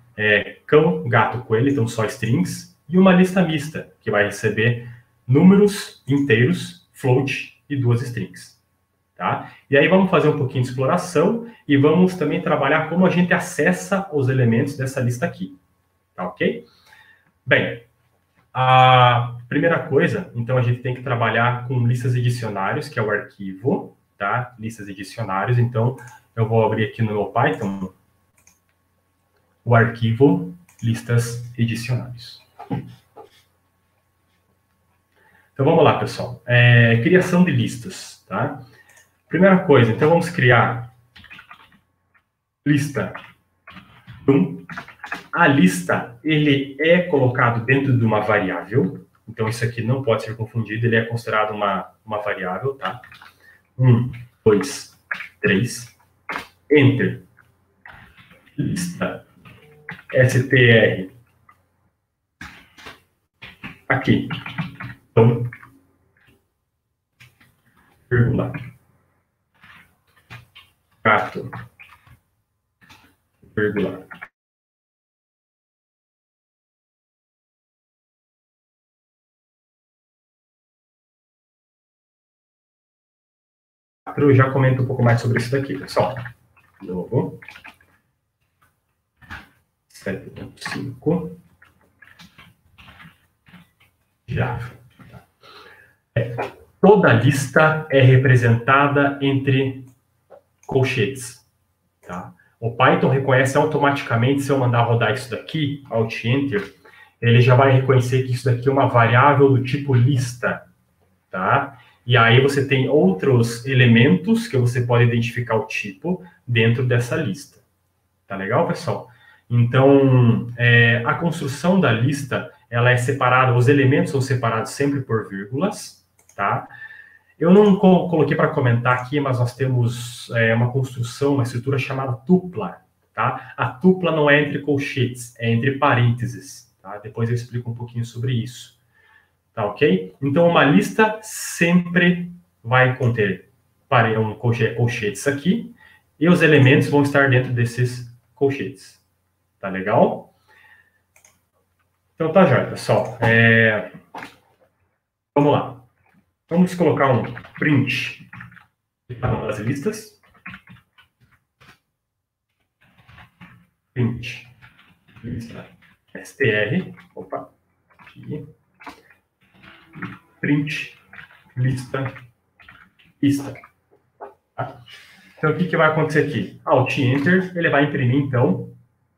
cão, gato, coelho, então só strings. E uma lista mista, que vai receber números inteiros, float e 2 strings. tá? E aí vamos fazer um pouquinho de exploração e vamos também trabalhar como a gente acessa os elementos dessa lista aqui, tá ok? Bem, a primeira coisa, então a gente tem que trabalhar com listas e dicionários, que é o arquivo, tá? Listas e dicionários, então eu vou abrir aqui no meu Python o arquivo listas e dicionários. Então vamos lá, pessoal. Criação de listas, tá? Primeira coisa, então vamos criar lista 1. A lista, ele é colocado dentro de uma variável, então isso aqui não pode ser confundido, ele é considerado uma variável, tá? 1, 2, 3, enter, lista, str, aqui, então, vírgula, gato, vírgula, eu já comento um pouco mais sobre isso daqui, pessoal. De novo. 7.5. Já. Toda lista é representada entre colchetes. Tá? O Python reconhece automaticamente, se eu mandar rodar isso daqui, Alt Enter, ele já vai reconhecer que isso daqui é uma variável do tipo lista. Tá? E aí você tem outros elementos que você pode identificar o tipo dentro dessa lista. Tá legal, pessoal? Então, a construção da lista, ela é separada, os elementos são separados sempre por vírgulas, tá? Eu não coloquei para comentar aqui, mas nós temos uma construção, uma estrutura chamada tupla, tá? A tupla não é entre colchetes, é entre parênteses, tá? Depois eu explico um pouquinho sobre isso. Tá ok? Então, uma lista sempre vai conter colchetes aqui, e os elementos vão estar dentro desses colchetes. Tá legal? Então, tá jóia, pessoal. Vamos lá. Vamos colocar um print das listas. Print lista str. Opa, aqui. Print lista. Tá? Então, o que vai acontecer aqui? Alt Enter, ele vai imprimir, então,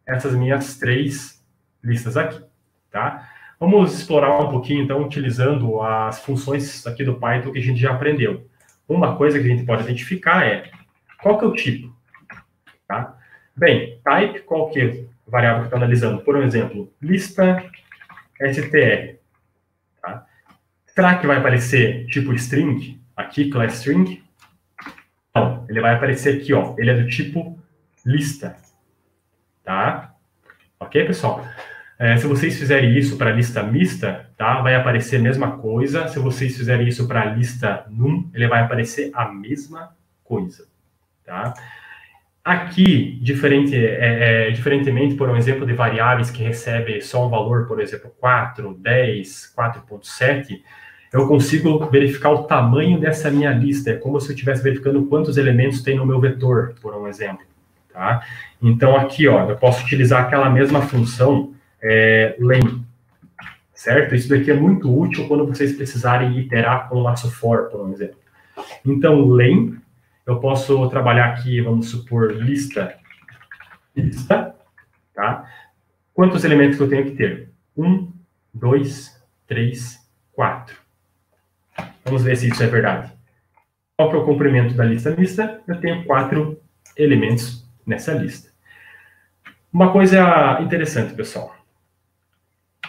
essas minhas 3 listas aqui, tá? Vamos explorar um pouquinho, então, utilizando as funções aqui do Python que a gente já aprendeu. Uma coisa que a gente pode identificar é qual que é o tipo, tá? Bem, type, qual que é a variável que está analisando? Por exemplo, lista str, tá? Será que vai aparecer tipo string, aqui, class string? Não, ele vai aparecer aqui, ó, ele é do tipo lista, tá? Ok, pessoal? Se vocês fizerem isso para a lista mista, tá? Vai aparecer a mesma coisa. Se vocês fizerem isso para a lista num, ele vai aparecer a mesma coisa, tá? Aqui, diferentemente, por um exemplo de variáveis que recebe só um valor, por exemplo, 4, 10, 4.7, eu consigo verificar o tamanho dessa minha lista. É como se eu estivesse verificando quantos elementos tem no meu vetor, por um exemplo, tá? Então, aqui, ó, eu posso utilizar aquela mesma função len, certo? Isso daqui é muito útil quando vocês precisarem iterar com o laço for, por um exemplo. Então, len, eu posso trabalhar aqui, vamos supor, lista, tá? Quantos elementos que eu tenho que ter? 1, 2, 3, 4. Vamos ver se isso é verdade. Qual que é o comprimento da lista mista? Eu tenho 4 elementos nessa lista. Uma coisa interessante, pessoal.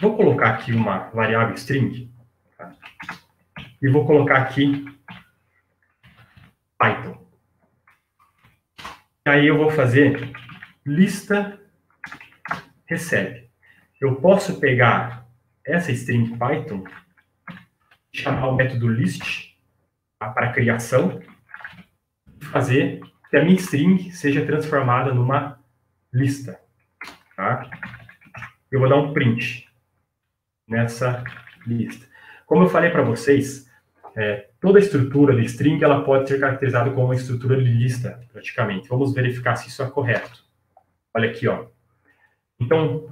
Vou colocar aqui uma variável string, tá? E vou colocar aqui Python. Aí eu vou fazer lista recebe. Eu posso pegar essa string Python, chamar o método list, tá, para criação, e fazer que a minha string seja transformada numa lista. Tá? Eu vou dar um print nessa lista. Como eu falei para vocês, toda estrutura de string ela pode ser caracterizada como uma estrutura de lista, praticamente. Vamos verificar se isso é correto. Olha aqui, ó. Então,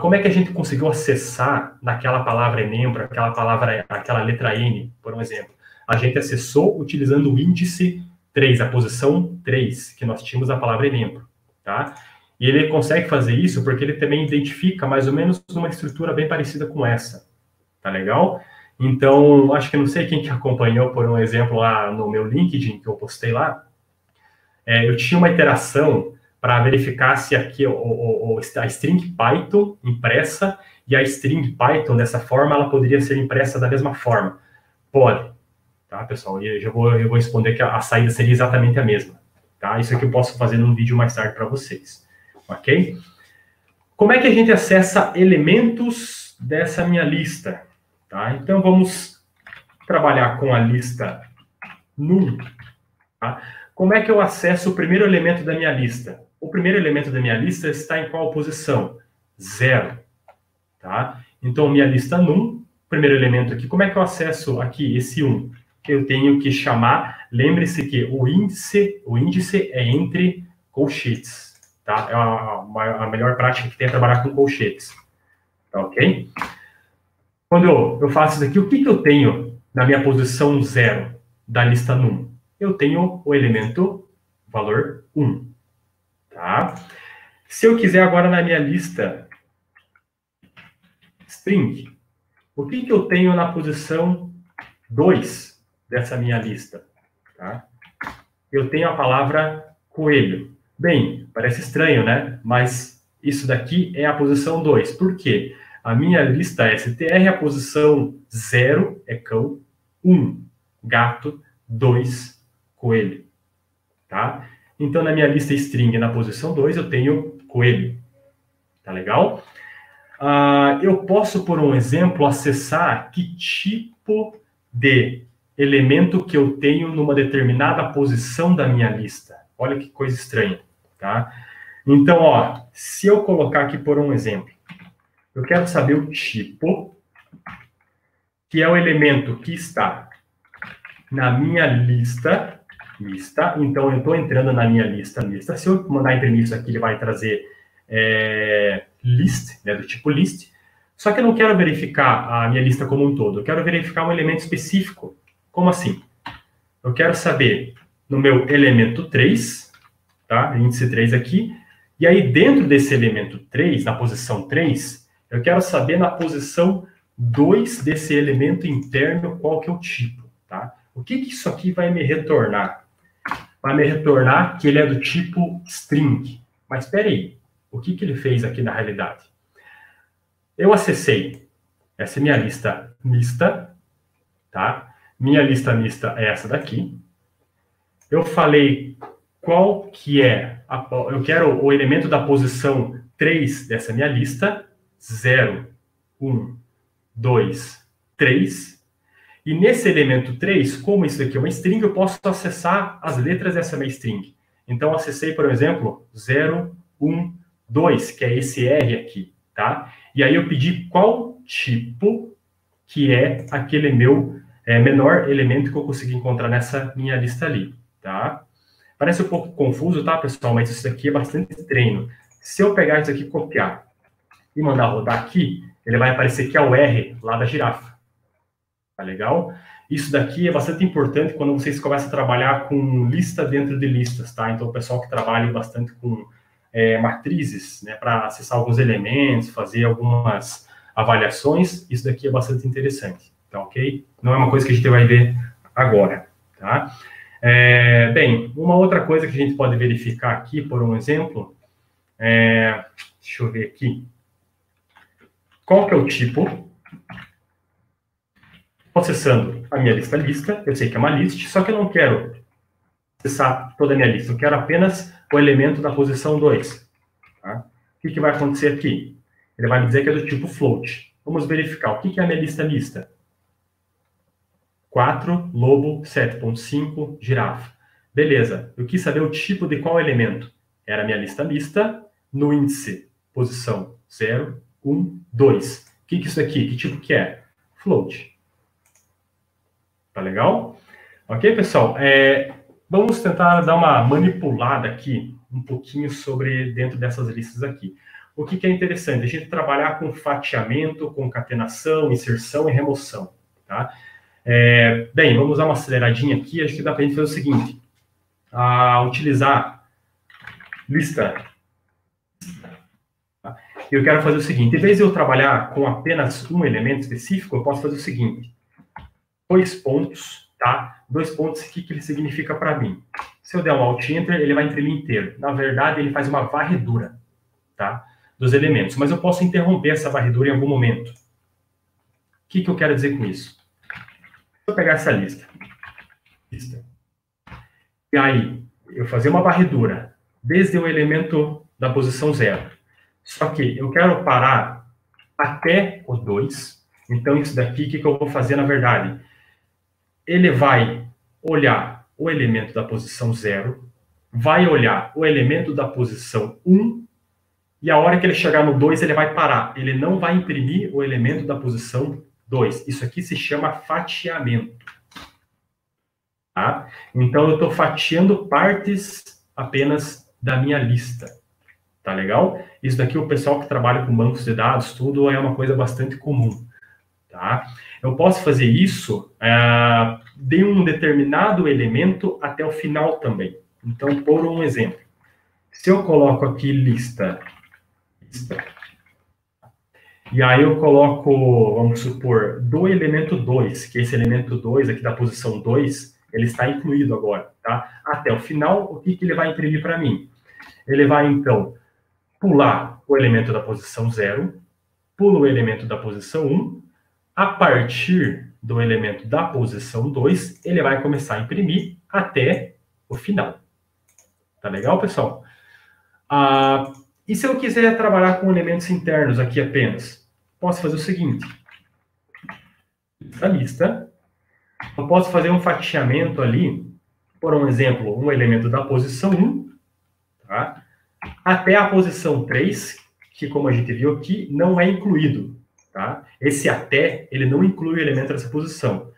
como é que a gente conseguiu acessar naquela palavra membro, aquela letra N, por um exemplo? A gente acessou utilizando o índice 3, a posição 3, que nós tínhamos a palavra membro, tá? E ele consegue fazer isso porque ele também identifica mais ou menos uma estrutura bem parecida com essa, tá legal? Então, acho que não sei quem que acompanhou, por um exemplo, lá no meu LinkedIn, que eu postei lá, eu tinha uma iteração para verificar se aqui a string Python impressa e a string Python, dessa forma, ela poderia ser impressa da mesma forma. Pode, tá, pessoal? E eu vou responder que a saída seria exatamente a mesma, tá? Isso aqui eu posso fazer num vídeo mais tarde para vocês, ok? Como é que a gente acessa elementos dessa minha lista? Tá? Então, vamos trabalhar com a lista num. Tá? Como é que eu acesso o primeiro elemento da minha lista? O primeiro elemento da minha lista está em qual posição? 0. Tá? Então, minha lista num, primeiro elemento aqui, como é que eu acesso aqui esse 1? Eu tenho que chamar, lembre-se que o índice é entre colchetes. Tá? É a melhor prática que tem é trabalhar com colchetes. Tá, ok? Quando eu faço isso aqui, o que eu tenho na minha posição 0 da lista num? Eu tenho o elemento valor 1. Tá? Se eu quiser agora na minha lista string, o que eu tenho na posição 2 dessa minha lista? Tá? Eu tenho a palavra coelho. Bem, parece estranho, né? Mas isso daqui é a posição 2. Por quê? A minha lista STR, a posição 0 é cão, 1 gato, 2 coelho. Tá? Então, na minha lista string, na posição 2, eu tenho coelho. Tá legal? Eu posso, por um exemplo, acessar que tipo de elemento que eu tenho numa determinada posição da minha lista. Olha que coisa estranha. Tá? Então, ó, se eu colocar aqui, por um exemplo, eu quero saber o tipo, que é o elemento que está na minha lista. Então, eu estou entrando na minha lista. Se eu mandar imprimir isso aqui, ele vai trazer list, né, do tipo list. Só que eu não quero verificar a minha lista como um todo. Eu quero verificar um elemento específico. Como assim? Eu quero saber no meu elemento 3, tá? Índice 3 aqui. E aí, dentro desse elemento 3, na posição 3, eu quero saber na posição 2 desse elemento interno qual que é o tipo, tá? O que isso aqui vai me retornar? Vai me retornar que ele é do tipo string. Mas espera aí, o que ele fez aqui na realidade? Eu acessei, essa é minha lista mista, tá? Minha lista mista é essa daqui. Eu falei qual que é, eu quero o elemento da posição 3 dessa minha lista, 0, 1, 2, 3. E nesse elemento 3, como isso daqui é uma string, eu posso acessar as letras dessa minha string. Então, acessei, por exemplo, 0, 1, 2, que é esse R aqui, tá? E aí eu pedi qual tipo que é aquele meu menor elemento que eu consegui encontrar nessa minha lista ali, tá? Parece um pouco confuso, tá, pessoal? Mas isso daqui é bastante treino. Se eu pegar isso aqui e copiar e mandar rodar aqui, ele vai aparecer que é o R lá da girafa. Tá legal? Isso daqui é bastante importante quando vocês começam a trabalhar com lista dentro de listas, tá? Então, o pessoal que trabalha bastante com matrizes, né, para acessar alguns elementos, fazer algumas avaliações, isso daqui é bastante interessante, tá ok? Não é uma coisa que a gente vai ver agora, tá? Bem, uma outra coisa que a gente pode verificar aqui, por um exemplo, deixa eu ver aqui, qual que é o tipo? Acessando a minha lista, eu sei que é uma list, só que eu não quero acessar toda a minha lista, eu quero apenas o elemento da posição 2. Tá? O que vai acontecer aqui? Ele vai me dizer que é do tipo float. Vamos verificar. O que é a minha lista mista? 4, lobo, 7.5, girafa. Beleza. Eu quis saber o tipo de qual elemento. Era a minha lista mista no índice, posição 0, 1, 2. O que é isso aqui? Que tipo que é? Float. Tá legal? Ok, pessoal? Vamos tentar dar uma manipulada aqui, um pouquinho sobre dentro dessas listas aqui. O que é interessante? A gente trabalhar com fatiamento, concatenação, inserção e remoção, tá? Bem, vamos dar uma aceleradinha aqui. Acho que dá para a gente fazer o seguinte. Utilizar lista. Tá? Eu quero fazer o seguinte. Em vez de eu trabalhar com apenas um elemento específico, eu posso fazer o seguinte. 2 pontos, tá? 2 pontos, o que ele significa para mim? Se eu der um Alt Enter, ele vai imprimir inteiro. Na verdade, ele faz uma varredura, tá? Dos elementos. Mas eu posso interromper essa varredura em algum momento. O que eu quero dizer com isso? Se eu pegar essa lista, e aí eu fazer uma varredura desde o elemento da posição 0. Só que eu quero parar até o 2. Então, isso daqui, o que eu vou fazer, na verdade? Ele vai olhar o elemento da posição 0, vai olhar o elemento da posição 1, e a hora que ele chegar no 2, ele vai parar. Ele não vai imprimir o elemento da posição 2. Isso aqui se chama fatiamento. Tá? Então, eu estou fatiando partes apenas da minha lista. Tá legal? Isso daqui, o pessoal que trabalha com bancos de dados, tudo é uma coisa bastante comum. Tá? Eu posso fazer isso de um determinado elemento até o final também. Então, por um exemplo, se eu coloco aqui lista, e aí eu coloco, vamos supor, do elemento 2, que esse elemento 2 aqui da posição 2, ele está incluído agora, tá? Até o final, o que ele vai imprimir para mim? Ele vai, então, pular o elemento da posição 0, pula o elemento da posição 1, a partir do elemento da posição 2, ele vai começar a imprimir até o final. Tá legal, pessoal? E se eu quiser trabalhar com elementos internos aqui apenas? Posso fazer o seguinte. A lista. Eu posso fazer um fatiamento ali, por um exemplo, um elemento da posição 1, tá? Até a posição 3, que como a gente viu aqui, não é incluído. Tá? Esse até, ele não inclui o elemento dessa posição.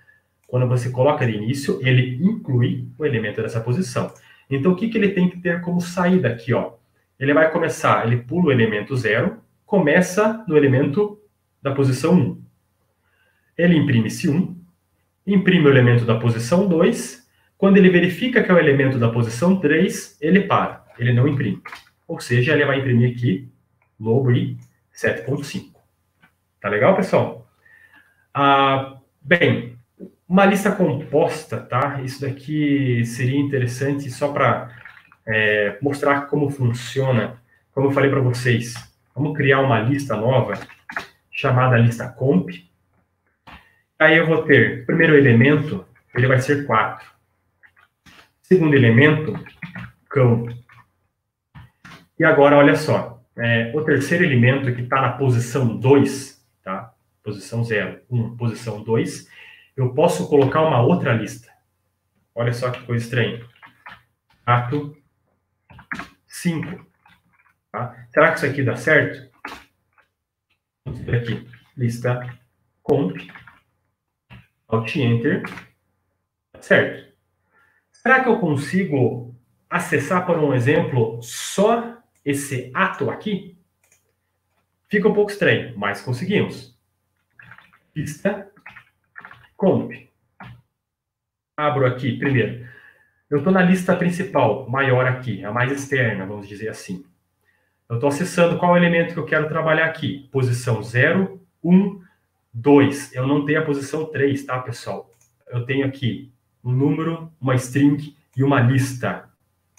Quando você coloca de início, ele inclui o elemento dessa posição. Então, o que ele tem que ter como saída aqui? Ó? Ele vai começar, ele pula o elemento 0, começa no elemento da posição 1. Ele imprime esse 1, imprime o elemento da posição 2, quando ele verifica que é o elemento da posição 3, ele para, ele não imprime. Ou seja, ele vai imprimir aqui, logo i 7.5. Tá legal, pessoal? Bem, uma lista composta, tá? Isso daqui seria interessante só para mostrar como funciona. Como eu falei para vocês, vamos criar uma lista nova, chamada lista comp. Aí eu vou ter, primeiro elemento, ele vai ser 4. Segundo elemento, cão. E agora, olha só, o terceiro elemento que está na posição 2, tá? Posição 0, 1, posição 2, eu posso colocar uma outra lista. Olha só que coisa estranha. Ato 5. Tá? Será que isso aqui dá certo? Vamos ver aqui. Lista comp. Alt Enter. Certo. Será que eu consigo acessar, por um exemplo, só esse ato aqui? Fica um pouco estranho, mas conseguimos. Lista comp. Abro aqui, primeiro. Eu estou na lista principal, maior aqui, a mais externa, vamos dizer assim. Eu estou acessando qual elemento que eu quero trabalhar aqui. Posição 0, 1, 2. Eu não tenho a posição 3, tá, pessoal? Eu tenho aqui um número, uma string e uma lista.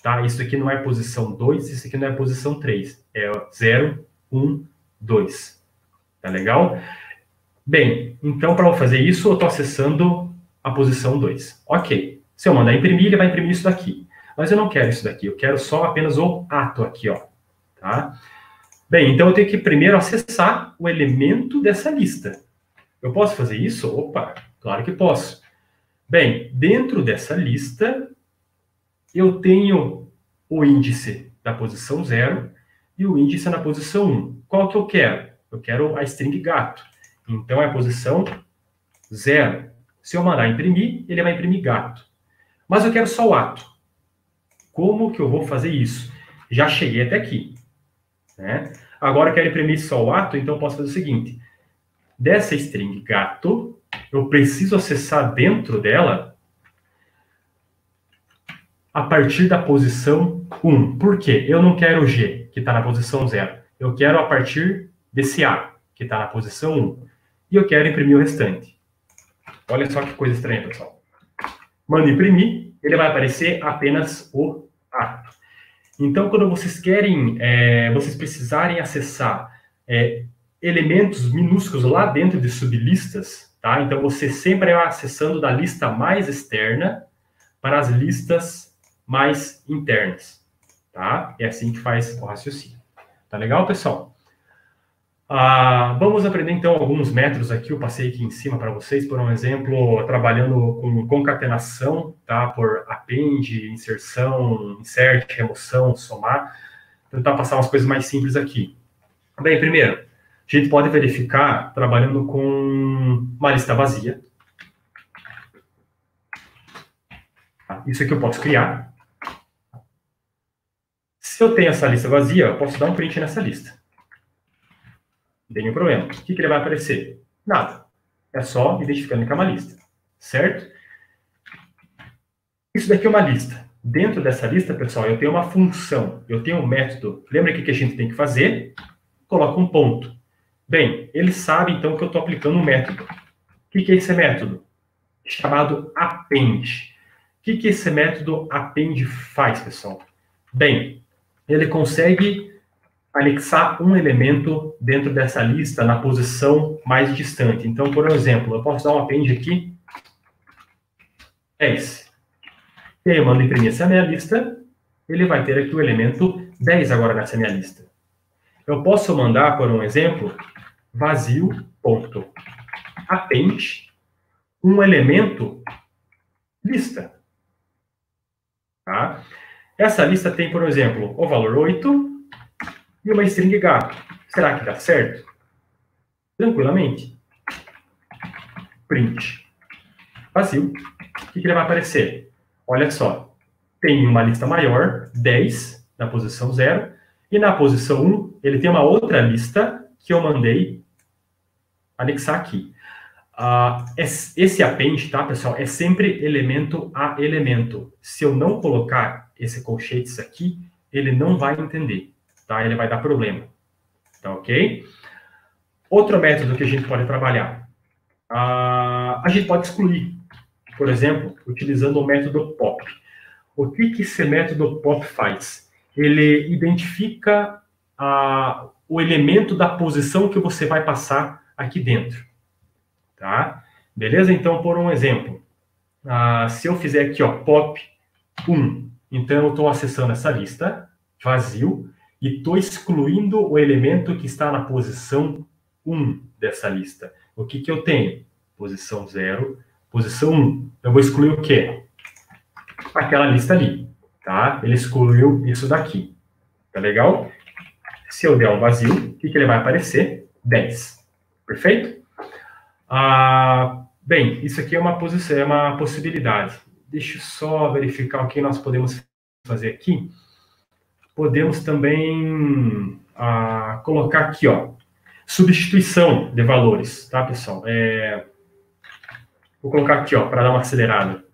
Tá? Isso aqui não é posição 2, isso aqui não é posição 3. É 0, 1, 2. Tá legal? Bem, então para eu fazer isso, eu estou acessando a posição 2. Ok. Se eu mandar imprimir, ele vai imprimir isso daqui. Mas eu não quero isso daqui, eu quero só apenas o ato aqui, ó. Tá? Bem, então eu tenho que primeiro acessar o elemento dessa lista. Eu posso fazer isso? Opa, claro que posso. Bem, dentro dessa lista, eu tenho o índice da posição 0 e o índice na posição 1. Qual que eu quero? Eu quero a string gato. Então, é a posição 0. Se eu mandar imprimir, ele vai imprimir gato. Mas eu quero só o ato. Como que eu vou fazer isso? Já cheguei até aqui, né? Agora eu quero imprimir só o ato, então eu posso fazer o seguinte. Dessa string gato, eu preciso acessar dentro dela a partir da posição 1. Por quê? Eu não quero o G, que está na posição 0. Eu quero a partir desse A, que está na posição 1. E eu quero imprimir o restante. Olha só que coisa estranha, pessoal. Mando imprimir, ele vai aparecer apenas o A. Então, quando vocês querem, vocês precisarem acessar elementos minúsculos lá dentro de sublistas, tá? Então, você sempre vai acessando da lista mais externa para as listas mais internas, tá? É assim que faz o raciocínio. Tá legal, pessoal? Vamos aprender, então, alguns métodos aqui. Eu passei aqui em cima para vocês, por um exemplo, trabalhando com concatenação, tá? Por append, inserção, insert, remoção, somar. Tentar passar umas coisas mais simples aqui. Bem, primeiro, a gente pode verificar trabalhando com uma lista vazia. Isso aqui eu posso criar. Se eu tenho essa lista vazia, eu posso dar um print nessa lista. Não tem nenhum problema. O que ele vai aparecer? Nada. É só identificando que é uma lista. Certo? Isso daqui é uma lista. Dentro dessa lista, pessoal, eu tenho uma função. Eu tenho um método. Lembra o que a gente tem que fazer? Coloca um ponto. Bem, ele sabe, então, que eu estou aplicando um método. O que é esse método? Chamado append. O que esse método append faz, pessoal? Bem, ele consegue anexar um elemento dentro dessa lista na posição mais distante. Então, por exemplo, eu posso dar um append aqui, 10. E aí eu mando imprimir essa minha lista, ele vai ter aqui o elemento 10 agora nessa minha lista. Eu posso mandar, por um exemplo, vazio.append um elemento lista. Tá? Essa lista tem, por exemplo, o valor 8 e uma string gato. Será que dá certo? Tranquilamente. Print. Vazio. O que ele vai aparecer? Olha só. Tem uma lista maior, 10, na posição 0. E na posição 1, ele tem uma outra lista que eu mandei anexar aqui. Esse append, tá, pessoal, é sempre elemento a elemento. Se eu não colocar esse colchetes aqui, ele não vai entender, tá? Ele vai dar problema, tá ok? Outro método que a gente pode trabalhar. A gente pode excluir, por exemplo, utilizando o método pop. O que esse método pop faz? Ele identifica o elemento da posição que você vai passar aqui dentro. Tá? Beleza? Então, por um exemplo, se eu fizer aqui, ó, pop 1, então eu estou acessando essa lista, vazio, e estou excluindo o elemento que está na posição 1 dessa lista. O que eu tenho? Posição 0, posição 1. Eu vou excluir o quê? Aquela lista ali, tá? Ele excluiu isso daqui. Tá legal? Se eu der um vazio, o que ele vai aparecer? 10. Perfeito? Bem, isso aqui é uma posição, é uma possibilidade. Deixa eu só verificar o que nós podemos fazer aqui. Podemos também colocar aqui, ó, substituição de valores, tá, pessoal? Vou colocar aqui, ó, para dar uma acelerada.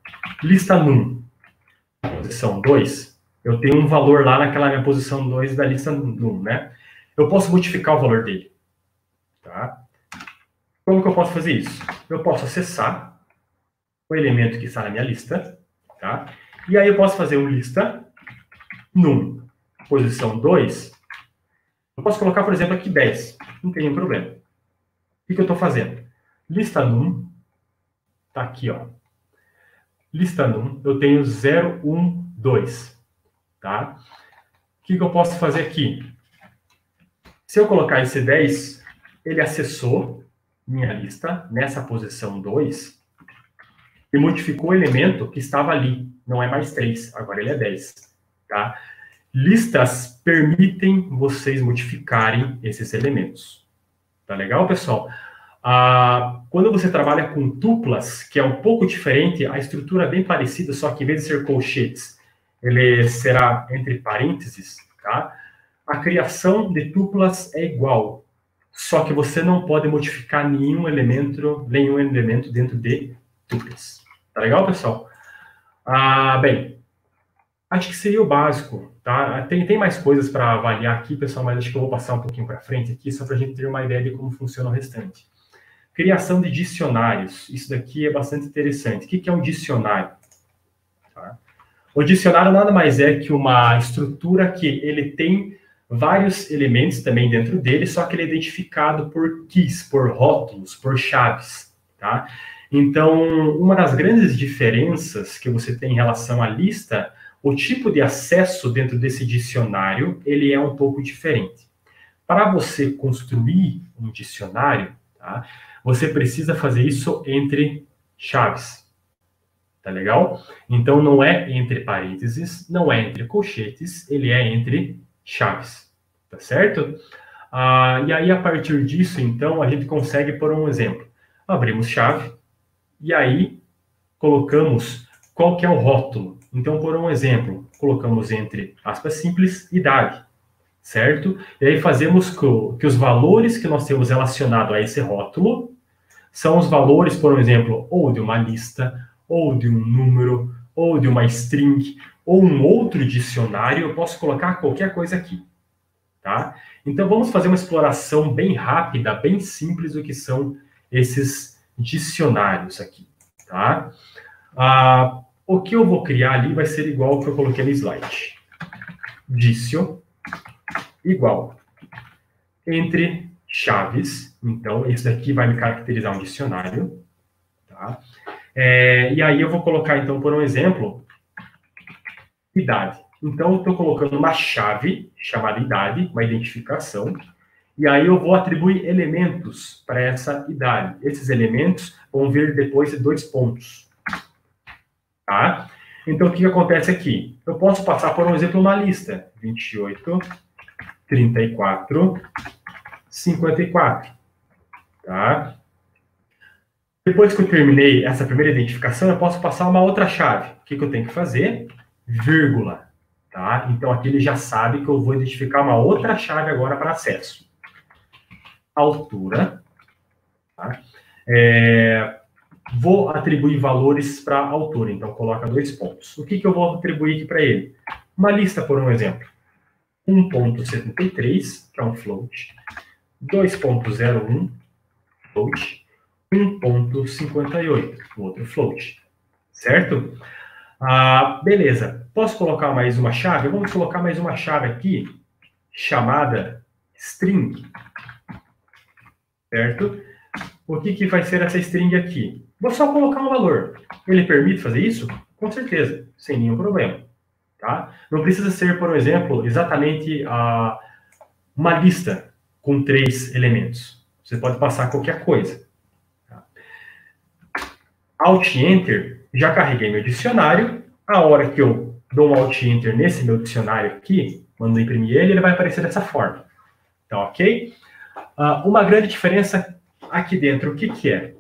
Lista num, posição 2, eu tenho um valor lá naquela minha posição 2 da lista num, né? Eu posso modificar o valor dele, tá? Como que eu posso fazer isso? Eu posso acessar o elemento que está na minha lista, tá? E aí eu posso fazer um lista num, posição 2. Eu posso colocar, por exemplo, aqui 10. Não tem nenhum problema. O que eu estou fazendo? Lista num, tá aqui, ó. Lista num, eu tenho 0, 1, 2, tá? O que eu posso fazer aqui? Se eu colocar esse 10, ele acessou minha lista nessa posição 2 e modificou o elemento que estava ali. Não é mais 3, agora ele é 10. Tá? Listas permitem vocês modificarem esses elementos. Tá legal, pessoal? Quando você trabalha com tuplas, que é um pouco diferente, a estrutura é bem parecida, só que em vez de ser colchetes, ele será entre parênteses, tá? A criação de tuplas é igual, só que você não pode modificar nenhum elemento dentro de tuplas. Tá legal, pessoal? Bem, acho que seria o básico, tá? Tem mais coisas para avaliar aqui, pessoal, mas acho que eu vou passar um pouquinho para frente aqui, só para a gente ter uma ideia de como funciona o restante. Criação de dicionários. Isso daqui é bastante interessante. O que é um dicionário? Tá? O dicionário nada mais é que uma estrutura que ele tem vários elementos também dentro dele, só que ele é identificado por keys, por rótulos, por chaves. Tá? Então, uma das grandes diferenças que você tem em relação à lista, o tipo de acesso dentro desse dicionário, ele é um pouco diferente. Para você construir um dicionário, tá? Você precisa fazer isso entre chaves. Tá legal? Então, não é entre parênteses, não é entre colchetes, ele é entre chaves. Tá certo? E aí, a partir disso, então, a gente consegue, por um exemplo, abrimos chave, e aí colocamos qual que é o rótulo. Então, por um exemplo, colocamos entre aspas simples, idade. Certo? E aí fazemos que os valores que nós temos relacionado a esse rótulo são os valores, por exemplo, ou de uma lista, ou de um número, ou de uma string, ou um outro dicionário. Eu posso colocar qualquer coisa aqui, tá? Então, vamos fazer uma exploração bem rápida, bem simples do que são esses dicionários aqui, tá? O que eu vou criar ali vai ser igual ao que eu coloquei no slide. Dicio igual entre chaves, então esse daqui vai me caracterizar um dicionário, tá? E aí eu vou colocar, então, por um exemplo, idade. Então, eu estou colocando uma chave chamada idade, uma identificação, e aí eu vou atribuir elementos para essa idade. Esses elementos vão vir depois de 2 pontos, tá? Então, o que acontece aqui? Eu posso passar, por um exemplo, uma lista, 28, 34, 54, tá? Depois que eu terminei essa primeira identificação, eu posso passar uma outra chave. O que eu tenho que fazer? Vírgula, tá? Então, aqui ele já sabe que eu vou identificar uma outra chave agora para acesso. Altura, tá? Vou atribuir valores para a altura, então coloca 2 pontos. O que eu vou atribuir aqui para ele? Uma lista, por um exemplo. 1.73, que é um float, 2.01, float, 1.58, outro float, certo? Beleza, posso colocar mais uma chave? Vamos colocar mais uma chave aqui, chamada string, certo? O que vai ser essa string aqui? Vou só colocar um valor. Ele permite fazer isso? Com certeza, sem nenhum problema. Tá? Não precisa ser, por exemplo, exatamente uma lista com 3 elementos. Você pode passar qualquer coisa. Tá? Alt-Enter, já carreguei meu dicionário. A hora que eu dou um Alt-Enter nesse meu dicionário aqui, quando eu imprimir ele vai aparecer dessa forma. Tá ok? Uma grande diferença aqui dentro, o que é?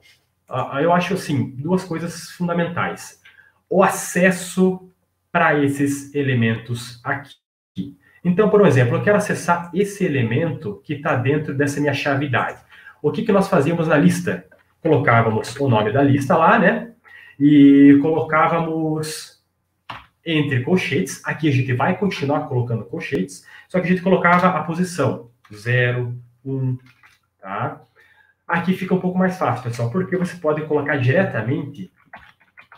Eu acho, assim, 2 coisas fundamentais. O acesso para esses elementos aqui. Então, por exemplo, eu quero acessar esse elemento que está dentro dessa minha chave idade. O que nós fazíamos na lista? Colocávamos o nome da lista lá, né? E colocávamos entre colchetes. Aqui a gente vai continuar colocando colchetes, só que a gente colocava a posição 0, 1, tá? Aqui fica um pouco mais fácil, pessoal, porque você pode colocar diretamente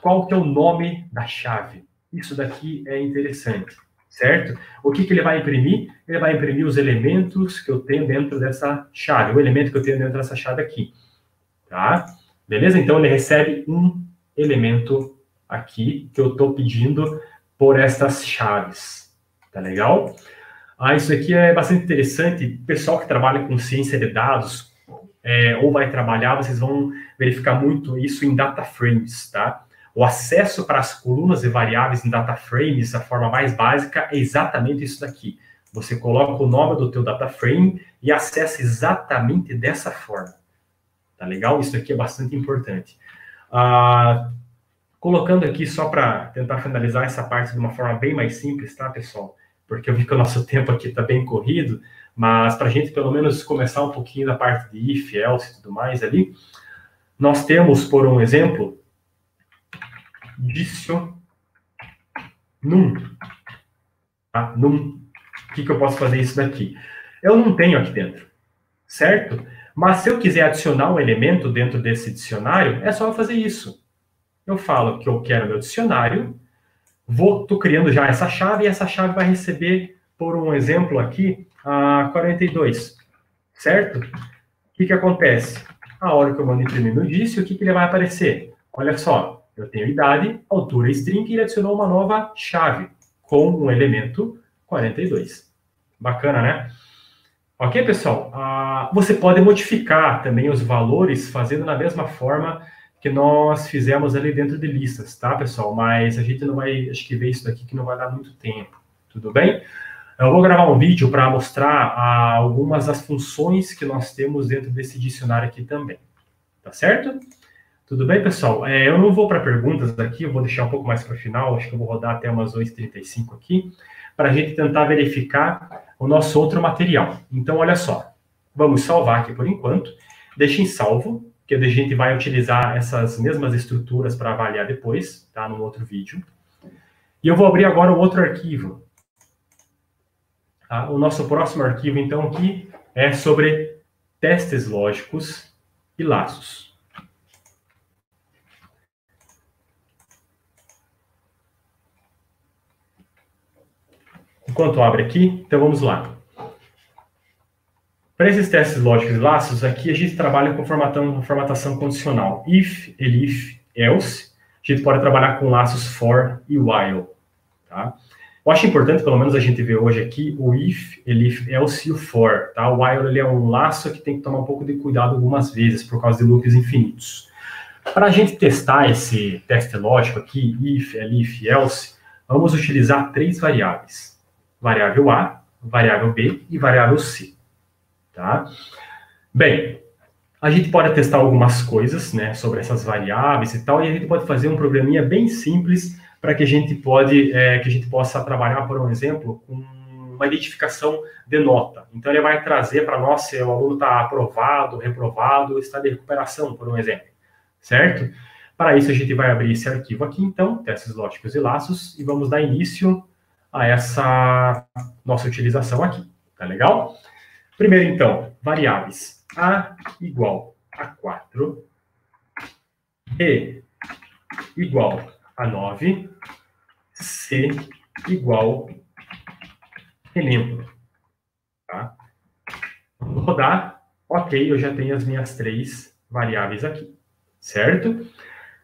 qual que é o nome da chave. Isso daqui é interessante, certo? O que ele vai imprimir? Ele vai imprimir os elementos que eu tenho dentro dessa chave, o elemento que eu tenho dentro dessa chave aqui, tá? Beleza? Então, ele recebe um elemento aqui que eu estou pedindo por essas chaves, tá legal? Isso aqui é bastante interessante. O pessoal que trabalha com ciência de dados, ou vai trabalhar, vocês vão verificar muito isso em data frames, tá? O acesso para as colunas e variáveis em data frames, a forma mais básica, é exatamente isso daqui. Você coloca o nome do teu data frame e acessa exatamente dessa forma. tá legal? Isso aqui é bastante importante. Colocando aqui só para tentar finalizar essa parte de uma forma bem mais simples, tá, pessoal? Porque eu vi que o nosso tempo aqui está bem corrido, mas para a gente pelo menos começar um pouquinho da parte de if, else e tudo mais ali, nós temos, por um exemplo, dicio num. Tá? Num. O que eu posso fazer isso daqui? Eu não tenho aqui dentro, certo? Mas se eu quiser adicionar um elemento dentro desse dicionário, é só eu fazer isso. Eu falo que eu quero meu dicionário, estou criando já essa chave, e essa chave vai receber, por um exemplo aqui, a 42, certo? O que acontece? A hora que eu mando imprimir no dício, o que ele vai aparecer? Olha só, eu tenho idade, altura, string, e ele adicionou uma nova chave com um elemento 42. Bacana, né? Ok, pessoal? Você pode modificar também os valores fazendo da mesma forma que nós fizemos ali dentro de listas, tá, pessoal? Mas a gente não vai, acho que ver isso daqui que não vai dar muito tempo, tudo bem? Eu vou gravar um vídeo para mostrar algumas das funções que nós temos dentro desse dicionário aqui também, tá certo? Tudo bem, pessoal? Eu não vou para perguntas aqui, eu vou deixar um pouco mais para o final, acho que eu vou rodar até umas 8h35 aqui, para a gente tentar verificar o nosso outro material. Então, olha só, vamos salvar aqui por enquanto, deixa em salvo, que a gente vai utilizar essas mesmas estruturas para avaliar depois, tá? No outro vídeo. E eu vou abrir agora um outro arquivo. Tá? O nosso próximo arquivo, então, aqui é sobre testes lógicos e laços. Enquanto abre aqui, então vamos lá. Para esses testes lógicos e laços, aqui a gente trabalha com formatação condicional. If, elif, else. A gente pode trabalhar com laços for e while. Tá? Eu acho importante, pelo menos a gente ver hoje aqui, o if, elif, else e o for. Tá? O while ele é um laço que tem que tomar um pouco de cuidado algumas vezes, por causa de loops infinitos. Para a gente testar esse teste lógico aqui, if, elif, else, vamos utilizar 3 variáveis. Variável A, variável B e variável C. Tá? Bem, a gente pode testar algumas coisas, né, sobre essas variáveis e tal, e a gente pode fazer um programinha bem simples para que a gente possa trabalhar, por um exemplo, com uma identificação de nota. Então, ele vai trazer para nós se o aluno está aprovado, reprovado, está de recuperação, por um exemplo, certo? Para isso, a gente vai abrir esse arquivo aqui, então, testes lógicos e laços, e vamos dar início a essa nossa utilização aqui, tá legal? Primeiro, então, variáveis. A igual a 4, B igual a 9, C igual relembro. Tá? Vou rodar. Ok, eu já tenho as minhas 3 variáveis aqui, certo?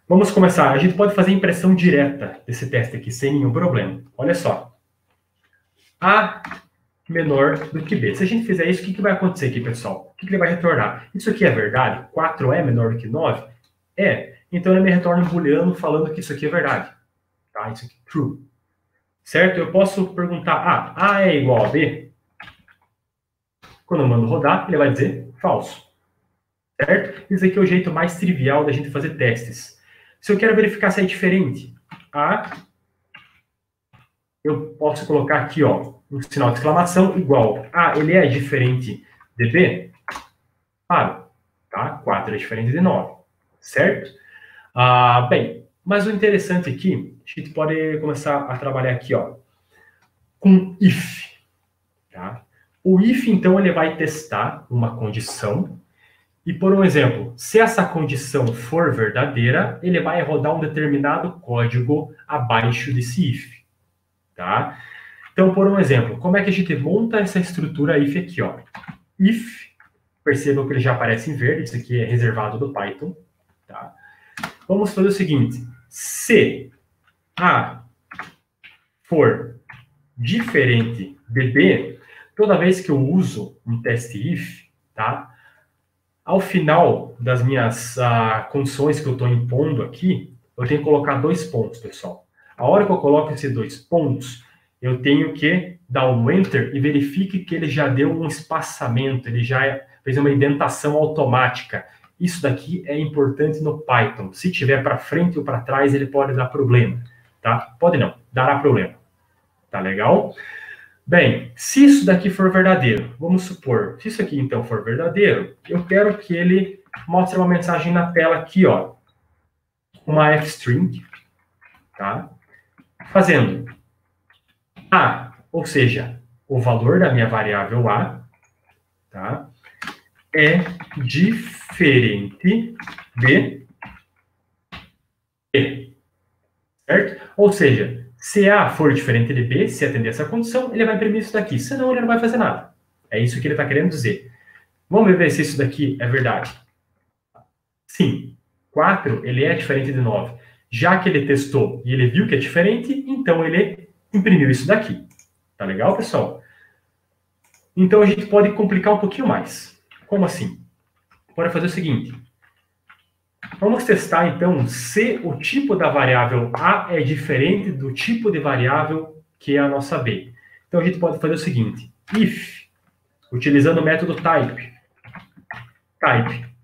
Vamos começar. A gente pode fazer impressão direta desse teste aqui, sem nenhum problema. Olha só. A menor do que B. Se a gente fizer isso, o que vai acontecer aqui, pessoal? O que ele vai retornar? Isso aqui é verdade? 4 é menor do que 9? É. Então, ele me retorna um booleano falando que isso aqui é verdade. Tá? Isso aqui é true. Certo? Eu posso perguntar, A é igual a B? Quando eu mando rodar, ele vai dizer falso. Certo? Isso aqui é o jeito mais trivial da gente fazer testes. Se eu quero verificar se é diferente, eu posso colocar aqui, ó, um sinal de exclamação igual. Ele é diferente de B? Claro, tá? 4 é diferente de 9, certo? Bem, mas o interessante aqui, a gente pode começar a trabalhar aqui, ó, com if, tá? O if, então, ele vai testar uma condição e, por um exemplo, se essa condição for verdadeira, ele vai rodar um determinado código abaixo desse if, tá? Então, por um exemplo, como é que a gente monta essa estrutura if aqui, ó? If, percebam que ele já aparece em verde, isso aqui é reservado do Python, tá? Vamos fazer o seguinte, se A for diferente de B, toda vez que eu uso um teste if, tá? Ao final das minhas condições que eu estou impondo aqui, eu tenho que colocar 2 pontos, pessoal. A hora que eu coloco esses 2 pontos, eu tenho que dar um enter e verifique que ele já deu um espaçamento, ele já fez uma indentação automática Isso daqui é importante no Python. Se tiver para frente ou para trás, ele pode dar problema, tá? Pode não, dará problema. Tá legal? Bem, se isso daqui for verdadeiro, vamos supor, se isso aqui então for verdadeiro, eu quero que ele mostre uma mensagem na tela aqui, ó, uma f-string, tá? Fazendo A, ou seja, o valor da minha variável A, tá? É diferente de B, certo? Ou seja, se A for diferente de B, se atender essa condição, ele vai imprimir isso daqui, senão ele não vai fazer nada. É isso que ele está querendo dizer. Vamos ver se isso daqui é verdade. Sim, 4 ele é diferente de 9. Já que ele testou e ele viu que é diferente, então ele imprimiu isso daqui. Tá legal, pessoal? Então a gente pode complicar um pouquinho mais. Como assim? Pode fazer o seguinte. Vamos testar, então, se o tipo da variável A é diferente do tipo de variável que é a nossa B. Então, a gente pode fazer o seguinte. If, utilizando o método type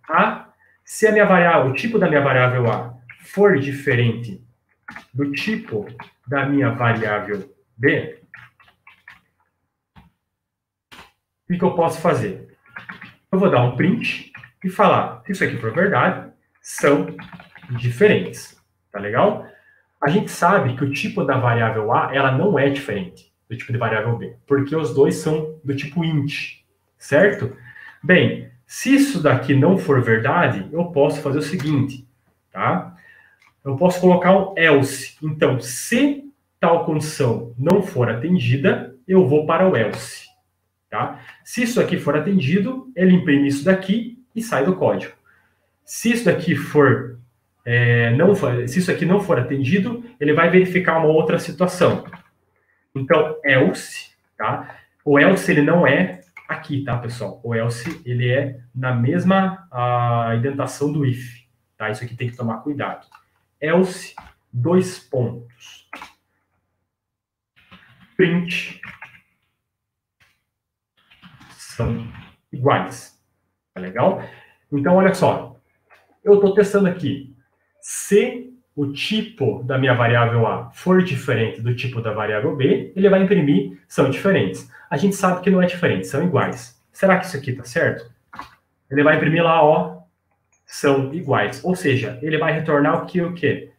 A, se a minha variável, o tipo da minha variável A for diferente do tipo da minha variável B, o que eu posso fazer? Eu vou dar um print e falar, se isso aqui for verdade, são diferentes, tá legal? A gente sabe que o tipo da variável A, ela não é diferente do tipo de variável B, porque os dois são do tipo int, certo? Bem, se isso daqui não for verdade, eu posso fazer o seguinte, tá? Eu posso colocar um else. Então, se tal condição não for atendida, eu vou para o else, tá? Se isso aqui for atendido, ele imprime isso daqui e sai do código. Se isso daqui for se isso aqui não for atendido, ele vai verificar uma outra situação. Então, else, tá? O else ele não é aqui, tá, pessoal? O else ele é na mesma indentação do if, tá? Isso aqui tem que tomar cuidado. Else, dois pontos. Print são iguais. Tá legal? Então, olha só. Eu estou testando aqui. Se o tipo da minha variável A for diferente do tipo da variável B, ele vai imprimir são diferentes. A gente sabe que não é diferente, são iguais. Será que isso aqui está certo? Ele vai imprimir lá, ó, são iguais. Ou seja, ele vai retornar o quê?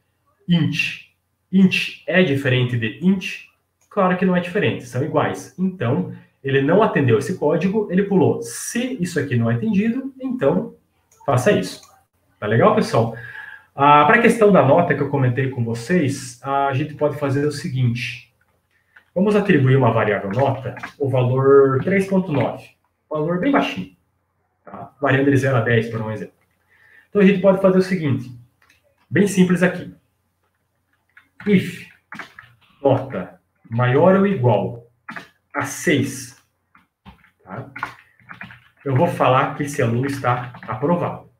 Int. Int é diferente de int? Claro que não é diferente, são iguais. Então, ele não atendeu esse código, ele pulou. Se isso aqui não é atendido, então faça isso. Tá legal, pessoal? Para a questão da nota que eu comentei com vocês, a gente pode fazer o seguinte. Vamos atribuir uma variável nota, o valor 3.9. Valor bem baixinho. Tá? Variando de 0 a 10, por um exemplo. Então, a gente pode fazer o seguinte. Bem simples aqui. If nota maior ou igual a 6, tá? Eu vou falar que esse aluno está aprovado.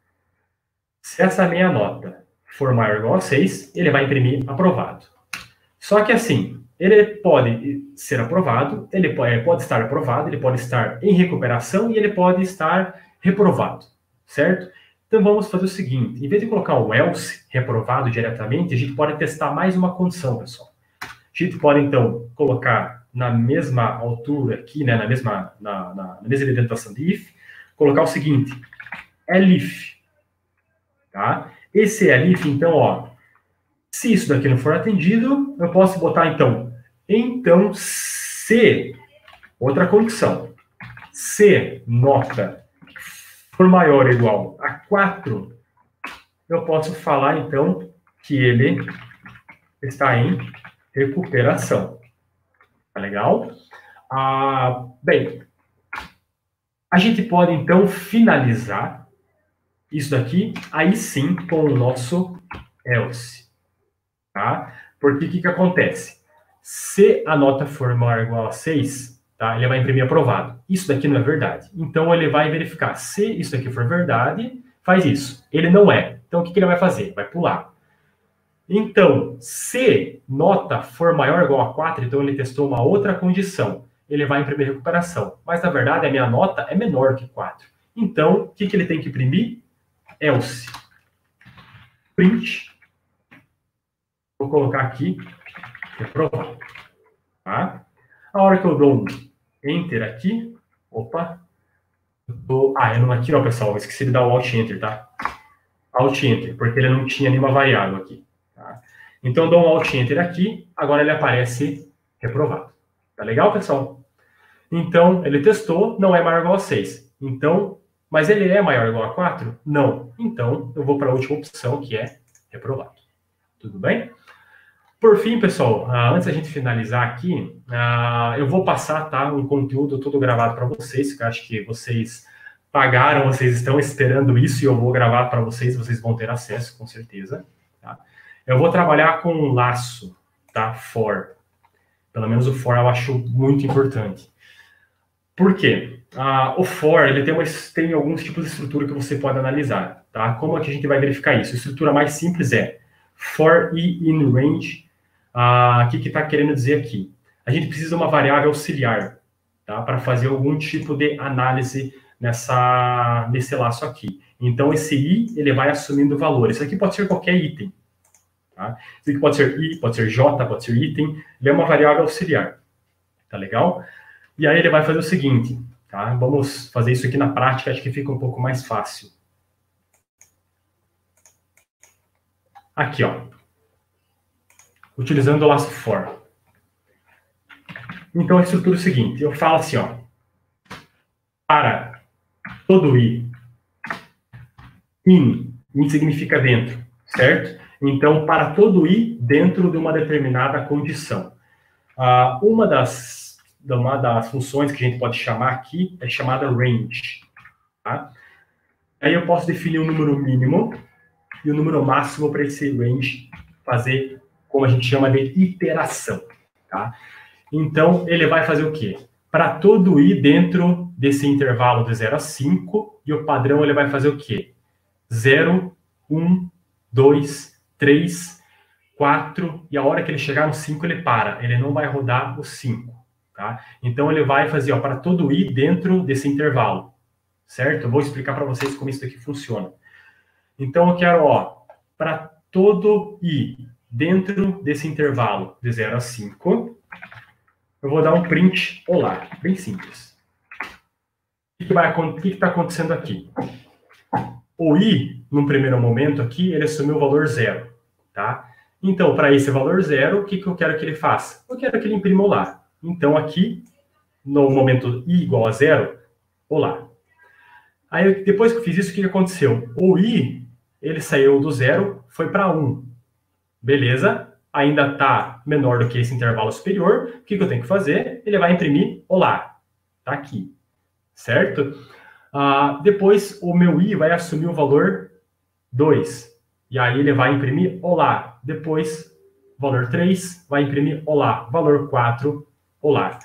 Se essa minha nota for maior ou igual a 6, ele vai imprimir aprovado. Só que assim, ele pode ser aprovado, ele pode estar aprovado, ele pode estar em recuperação e ele pode estar reprovado, certo? Então vamos fazer o seguinte, em vez de colocar o else reprovado diretamente, a gente pode testar mais uma condição, pessoal. A gente pode então colocar na mesma altura aqui, né, na mesma indentação de if, colocar o seguinte, elif. Tá? Esse elif, então, ó, se isso daqui não for atendido, eu posso botar, então, se, outra condição, se nota for maior ou igual a 4, eu posso falar, então, que ele está em recuperação. Tá legal? Bem, a gente pode, então, finalizar isso daqui, aí sim, com o nosso else. Tá? Porque o que acontece? Se a nota for maior ou igual a 6, tá? Ele vai imprimir aprovado. Isso daqui não é verdade. Então, ele vai verificar. Se isso daqui for verdade, faz isso. Ele não é. Então, o que ele vai fazer? Vai pular. Então, se nota for maior ou igual a 4, então ele testou uma outra condição. Ele vai imprimir recuperação. Mas, na verdade, a minha nota é menor que 4. Então, o que ele tem que imprimir? else print, vou colocar aqui, reprovado, tá? A hora que eu dou um enter aqui, opa, eu não aqui, ó, pessoal, eu esqueci de dar o alt enter, tá? Alt enter, porque ele não tinha nenhuma variável aqui, tá? Então eu dou um alt enter aqui, agora ele aparece reprovado. Tá legal, pessoal? Então, ele testou, não é maior ou igual a 6. Então, mas ele é maior ou igual a 4? Não. Então, eu vou para a última opção, que é reprovado. Tudo bem? Por fim, pessoal, antes da gente finalizar aqui, eu vou passar, tá, um conteúdo todo gravado para vocês, que eu acho que vocês pagaram, vocês estão esperando isso, e eu vou gravar para vocês, vocês vão ter acesso, com certeza. Tá? Eu vou trabalhar com um laço, tá? For. Pelo menos o for eu acho muito importante. Por quê? O for, ele tem alguns tipos de estrutura que você pode analisar, tá? Como é que a gente vai verificar isso? A estrutura mais simples é for i in range. O que está querendo dizer aqui? A gente precisa de uma variável auxiliar, tá? Para fazer algum tipo de análise nesse laço aqui. Então, esse i, ele vai assumindo valor. Isso aqui pode ser qualquer item, tá? Isso aqui pode ser i, pode ser j, pode ser item. Ele é uma variável auxiliar, tá legal? E aí ele vai fazer o seguinte, tá? Vamos fazer isso aqui na prática, acho que fica um pouco mais fácil. Aqui, ó. Utilizando o laço for. Então, a estrutura é o seguinte, eu falo assim, ó. Para todo i, in significa dentro, certo? Então, para todo i dentro de uma determinada condição. Uma das funções que a gente pode chamar aqui é chamada range. Tá? Aí eu posso definir o número mínimo e o número máximo para esse range fazer, como a gente chama de iteração. Tá? Então, ele vai fazer o quê? Para todo i dentro desse intervalo de 0 a 5, e o padrão ele vai fazer o quê? 0, 1, 2, 3, 4, e a hora que ele chegar no 5, ele para. Ele não vai rodar o 5. Tá? Então, ele vai fazer para todo i dentro desse intervalo, certo? Eu vou explicar para vocês como isso daqui funciona. Então, eu quero, para todo i dentro desse intervalo de 0 a 5, eu vou dar um print olá, bem simples. O que está acontecendo aqui? O i, num primeiro momento aqui, ele assumiu o valor 0, tá? Então, para esse valor 0, o que eu quero que ele faça? Eu quero que ele imprima olá. Então, aqui, no momento i igual a 0, olá. Aí, depois que eu fiz isso, o que aconteceu? O i, ele saiu do 0, foi para 1. Beleza? Ainda está menor do que esse intervalo superior. O que eu tenho que fazer? Ele vai imprimir olá. Está aqui. Certo? Depois, o meu i vai assumir o valor 2. E aí, ele vai imprimir olá. Depois, valor 3 vai imprimir olá. Valor 4, olá.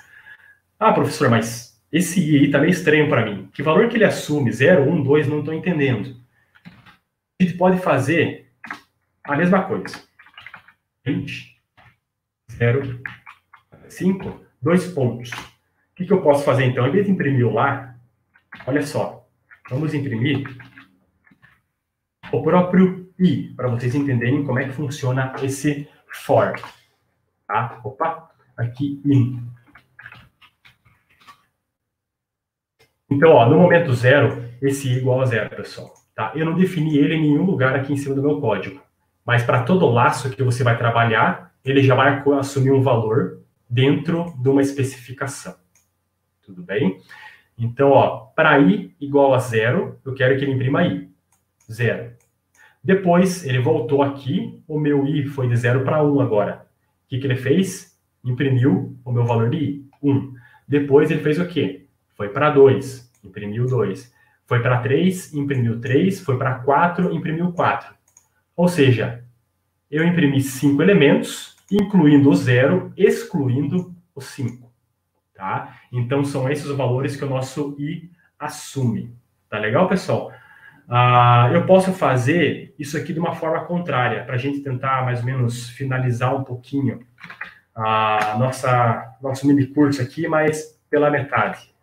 Professor, mas esse i aí está meio estranho para mim. Que valor que ele assume? 0, 1, 2, não estou entendendo. A gente pode fazer a mesma coisa. 0, 5, 2 pontos. O que eu posso fazer, então? Em vez de imprimir o lá, olha só. Vamos imprimir o próprio i, para vocês entenderem como é que funciona esse for. Tá? Opa, aqui in. Então, no momento 0, esse i igual a 0, pessoal. Tá? Eu não defini ele em nenhum lugar aqui em cima do meu código. Mas para todo laço que você vai trabalhar, ele já vai assumir um valor dentro de uma especificação. Tudo bem? Então, para i igual a 0, eu quero que ele imprima i. 0. Depois, ele voltou aqui, o meu i foi de 0 para 1 agora. O que ele fez? Imprimiu o meu valor de i, 1. Depois, ele fez o quê? Foi para 2, imprimiu 2. Foi para 3, imprimiu 3. Foi para 4, imprimiu 4. Ou seja, eu imprimi 5 elementos, incluindo o 0, excluindo o 5. Tá? Então, são esses os valores que o nosso i assume. Tá legal, pessoal? Eu posso fazer isso aqui de uma forma contrária, para a gente tentar, mais ou menos, finalizar um pouquinho nosso mini curso aqui, mas pela metade.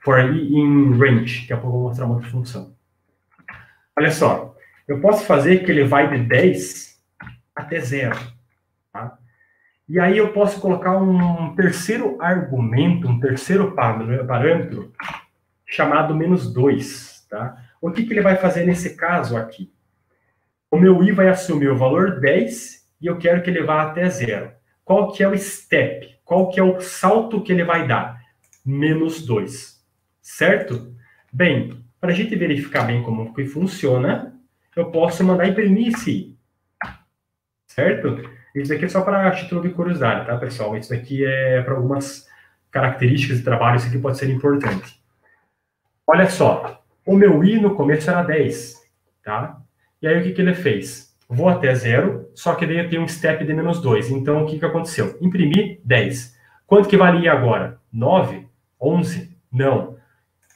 for i in range, que a pouco eu vou mostrar uma outra função. Olha só, eu posso fazer que ele vai de 10 até 0. Tá? E aí eu posso colocar um terceiro argumento, um terceiro parâmetro, chamado -2. Tá? O que ele vai fazer nesse caso aqui? O meu i vai assumir o valor 10 e eu quero que ele vá até 0. Qual que é o step? Qual que é o salto que ele vai dar? -2. Certo? Bem, para a gente verificar bem como que funciona, eu posso mandar imprimir esse i. Certo? Isso daqui é só para título de curiosidade, tá, pessoal? Isso daqui é para algumas características de trabalho, isso aqui pode ser importante. Olha só, o meu i no começo era 10, tá? E aí o que ele fez? Vou até 0, só que daí eu tenho um step de -2. Então o que aconteceu? Imprimi 10. Quanto que valia agora? 9? 11? Não.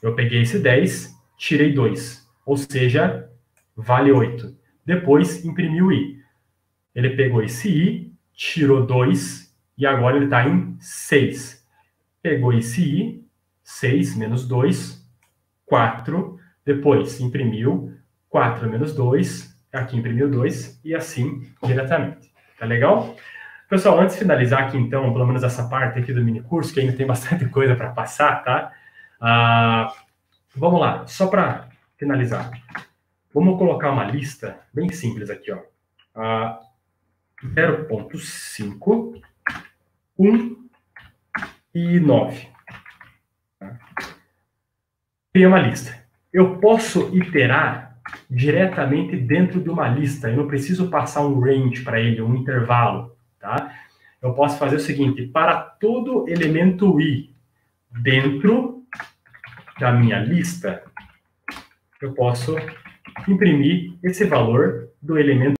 Eu peguei esse 10, tirei 2. Ou seja, vale 8. Depois imprimi o i. Ele pegou esse i, tirou 2 e agora ele está em 6. Pegou esse i, 6 menos 2, 4. Depois imprimiu 4 menos 2, aqui imprimiu 2 e assim diretamente. Tá legal? Pessoal, antes de finalizar aqui então, pelo menos essa parte aqui do mini curso, que ainda tem bastante coisa para passar, tá? Vamos lá, só para finalizar. Vamos colocar uma lista bem simples aqui, ó. 0.5, 1 e 9. Criei uma lista. Eu posso iterar diretamente dentro de uma lista. Eu não preciso passar um range para ele, um intervalo. Tá? Eu posso fazer o seguinte: para todo elemento i dentro da minha lista, eu posso imprimir esse valor do elemento